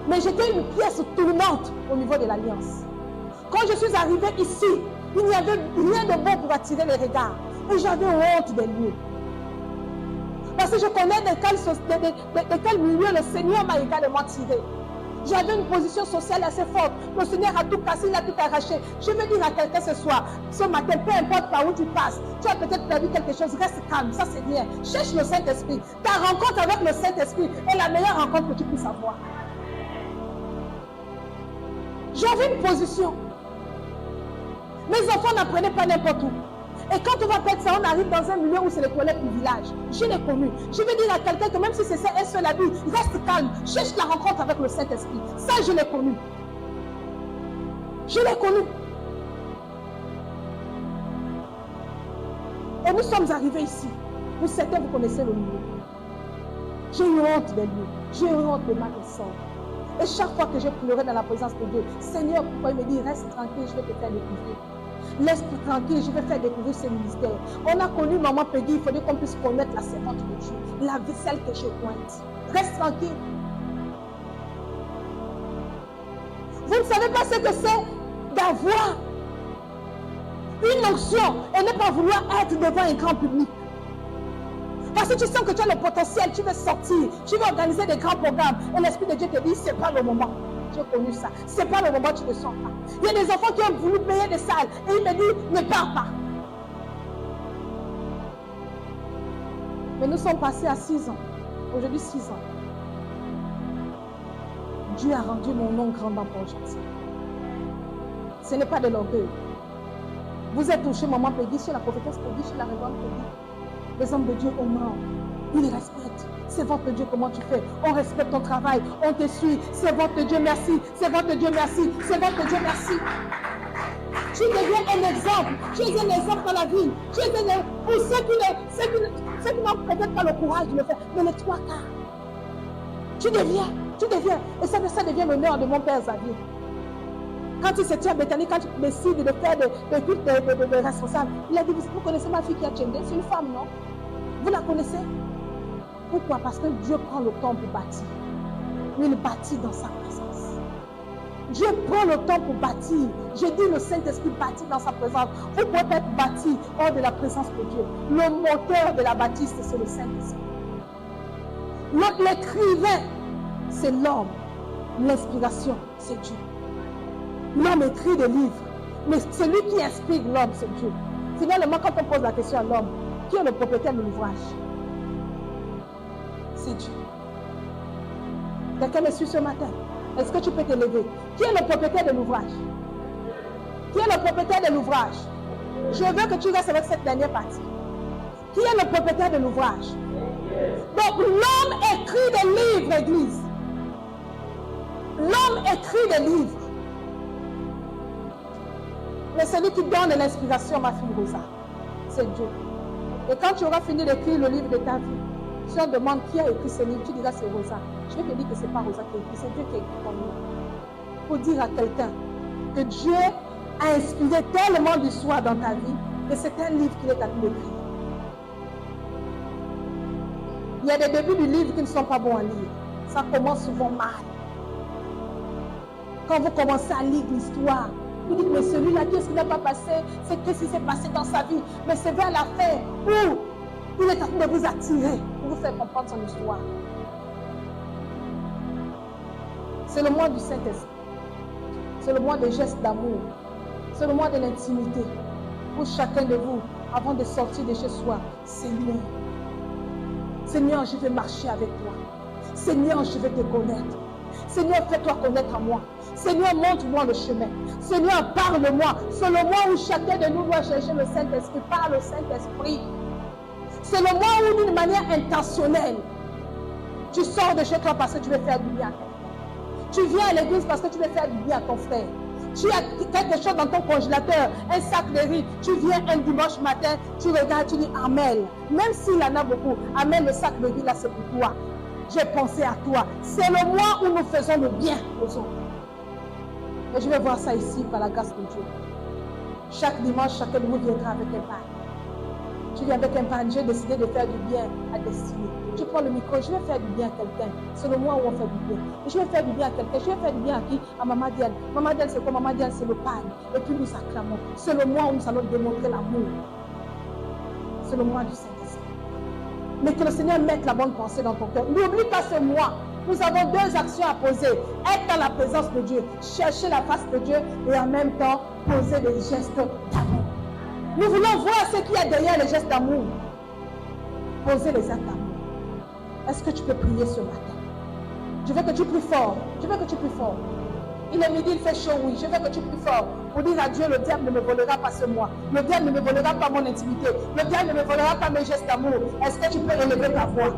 Mais j'étais une pièce tournante au niveau de l'alliance. Quand je suis arrivée ici, il n'y avait rien de bon pour attirer les regards. Et j'avais honte des lieux. Parce que je connais de quel milieu le Seigneur m'a également tiré. J'avais une position sociale assez forte. Le Seigneur a tout cassé, il a tout arraché. Je veux dire à quelqu'un ce soir, ce matin, peu importe par où tu passes, tu as peut-être perdu quelque chose, reste calme, ça c'est rien. Cherche le Saint-Esprit. Ta rencontre avec le Saint-Esprit est la meilleure rencontre que tu puisses avoir. J'avais une position. Mes enfants n'apprenaient pas n'importe où. Et quand on va perdre ça, on arrive dans un milieu où c'est les toilettes du village. Je l'ai connu. Je vais dire à quelqu'un que même si c'est un seul habit, reste calme, cherche la rencontre avec le Saint-Esprit. Ça, je l'ai connu. Je l'ai connu. Et nous sommes arrivés ici. Pour certains, vous connaissez le milieu. J'ai eu honte des lieux. J'ai eu honte de ma naissance. Et chaque fois que j'ai pleuré dans la présence de Dieu, Seigneur, pourquoi il me dit, reste tranquille, je vais te faire découvrir. Laisse-toi tranquille, je vais faire découvrir ce ministère. On a connu Maman Peggy, il fallait qu'on puisse connaître la servante de Dieu, la vaisselle que je pointe. Reste tranquille. Vous ne savez pas ce que c'est d'avoir une onction et ne pas vouloir être devant un grand public. Parce que tu sens que tu as le potentiel, tu veux sortir, tu veux organiser des grands programmes. Et l'Esprit de Dieu te dit, c'est pas le moment. J'ai connu ça. C'est pas le moment, tu ne sens pas. Il y a des enfants qui ont voulu payer des salles. Et il me dit, ne pars pas. Mais nous sommes passés à 6 ans. Aujourd'hui, 6 ans. Dieu a rendu mon nom grand dans Port-Gentil. Ce n'est pas de l'orgueil. Vous êtes touché, Maman Peggy, chez la prophétesse Peggy, chez la révérende Peggy. Les hommes de Dieu honorent, ils respectent. Servante de Dieu, comment tu fais? On respecte ton travail, on te suit. Servante de Dieu, merci. Servante de Dieu, merci. Servante de Dieu, merci. Tu deviens un exemple. Tu es un exemple dans la vie. Tu es un exemple pour ceux qui n'ont peut-être pas le courage de le faire, mais les 3 quarts. Tu deviens. Et ça devient l'honneur de mon père Xavier. Quand il se tient à Bethany, quand il décide de faire des cultes de responsables, il a dit, vous connaissez ma fille qui a tchendé, c'est une femme, non? Vous la connaissez? Pourquoi? Parce que Dieu prend le temps pour bâtir. Il bâtit dans sa présence. Dieu prend le temps pour bâtir. Je dis le Saint-Esprit bâtit dans sa présence. Vous pouvez pas être bâti hors de la présence de Dieu. Le moteur de la bâtisse, c'est le Saint-Esprit. L'écrivain, c'est l'homme. L'inspiration, c'est Dieu. L'homme écrit des livres, mais celui qui inspire l'homme, c'est Dieu. Finalement, quand on pose la question à l'homme, qui est le propriétaire de l'ouvrage? C'est Dieu. Quelqu'un me suit ce matin? Est-ce que tu peux te lever? Qui est le propriétaire de l'ouvrage? Qui est le propriétaire de l'ouvrage? Je veux que tu restes avec cette dernière partie. Qui est le propriétaire de l'ouvrage? Donc, l'homme écrit des livres, Église. L'homme écrit des livres. Mais celui qui donne l'inspiration, ma fille Rosa, c'est Dieu. Et quand tu auras fini d'écrire le livre de ta vie, si on demande qui a écrit ce livre, tu diras c'est Rosa. Je vais te dire que ce n'est pas Rosa qui a écrit, c'est Dieu qui a écrit ton livre. Pour dire à quelqu'un que Dieu a inspiré tellement d'histoires dans ta vie que c'est un livre qu'il est à tout écrire. Il y a des débuts du livre qui ne sont pas bons à lire. Ça commence souvent mal. Quand vous commencez à lire l'histoire, vous dites, mais celui-là, qu'est-ce qui n'a pas passé? C'est qu'est-ce qui s'est passé dans sa vie? Mais c'est vers la fin où il est en train de vous attirer pour vous faire comprendre son histoire. C'est le mois du Saint-Esprit. C'est le mois des gestes d'amour. C'est le mois de l'intimité. Pour chacun de vous, avant de sortir de chez soi, Seigneur, Seigneur, je vais marcher avec toi. Seigneur, je vais te connaître. Seigneur, fais-toi connaître à moi. Seigneur, montre-moi le chemin. Seigneur, parle-moi. C'est le mois où chacun de nous doit chercher le Saint-Esprit. Parle au Saint-Esprit. C'est le mois où, d'une manière intentionnelle, tu sors de chez toi parce que tu veux faire du bien à quelqu'un. Tu viens à l'église parce que tu veux faire du bien à ton frère. Tu as quelque chose dans ton congélateur, un sac de riz. Tu viens un dimanche matin, tu regardes, tu dis Amel. Même s'il en a beaucoup, Amel, le sac de riz là, c'est pour toi. J'ai pensé à toi. C'est le mois où nous faisons le bien aux autres. Et je vais voir ça ici par la grâce de Dieu. Chaque dimanche, chacun de vous viendra avec un pain. Tu viens avec un pain. J'ai décidé de faire du bien à destinée. Tu prends le micro, je vais faire du bien à quelqu'un. C'est le mois où on fait du bien. Et je vais faire du bien à quelqu'un. Je vais faire du bien à qui? À Maman Diane. Maman Diane, c'est quoi? Maman Diane, c'est le pain. Et puis nous acclamons. C'est le mois où nous allons démontrer l'amour. C'est le mois du Saint-Esprit. Mais que le Seigneur mette la bonne pensée dans ton cœur. N'oublie pas ce mois. Nous avons 2 actions à poser. Être dans la présence de Dieu, chercher la face de Dieu et en même temps poser des gestes d'amour. Nous voulons voir ce qu'il y a derrière les gestes d'amour. Poser les actes d'amour. Est-ce que tu peux prier ce matin? Je veux que tu pries fort. Je veux que tu pries fort. Il est midi, il fait chaud, oui. Je veux que tu pries fort pour dire à Dieu, le diable ne me volera pas ce mois. Le diable ne me volera pas mon intimité. Le diable ne me volera pas mes gestes d'amour. Est-ce que tu peux élever ta voix?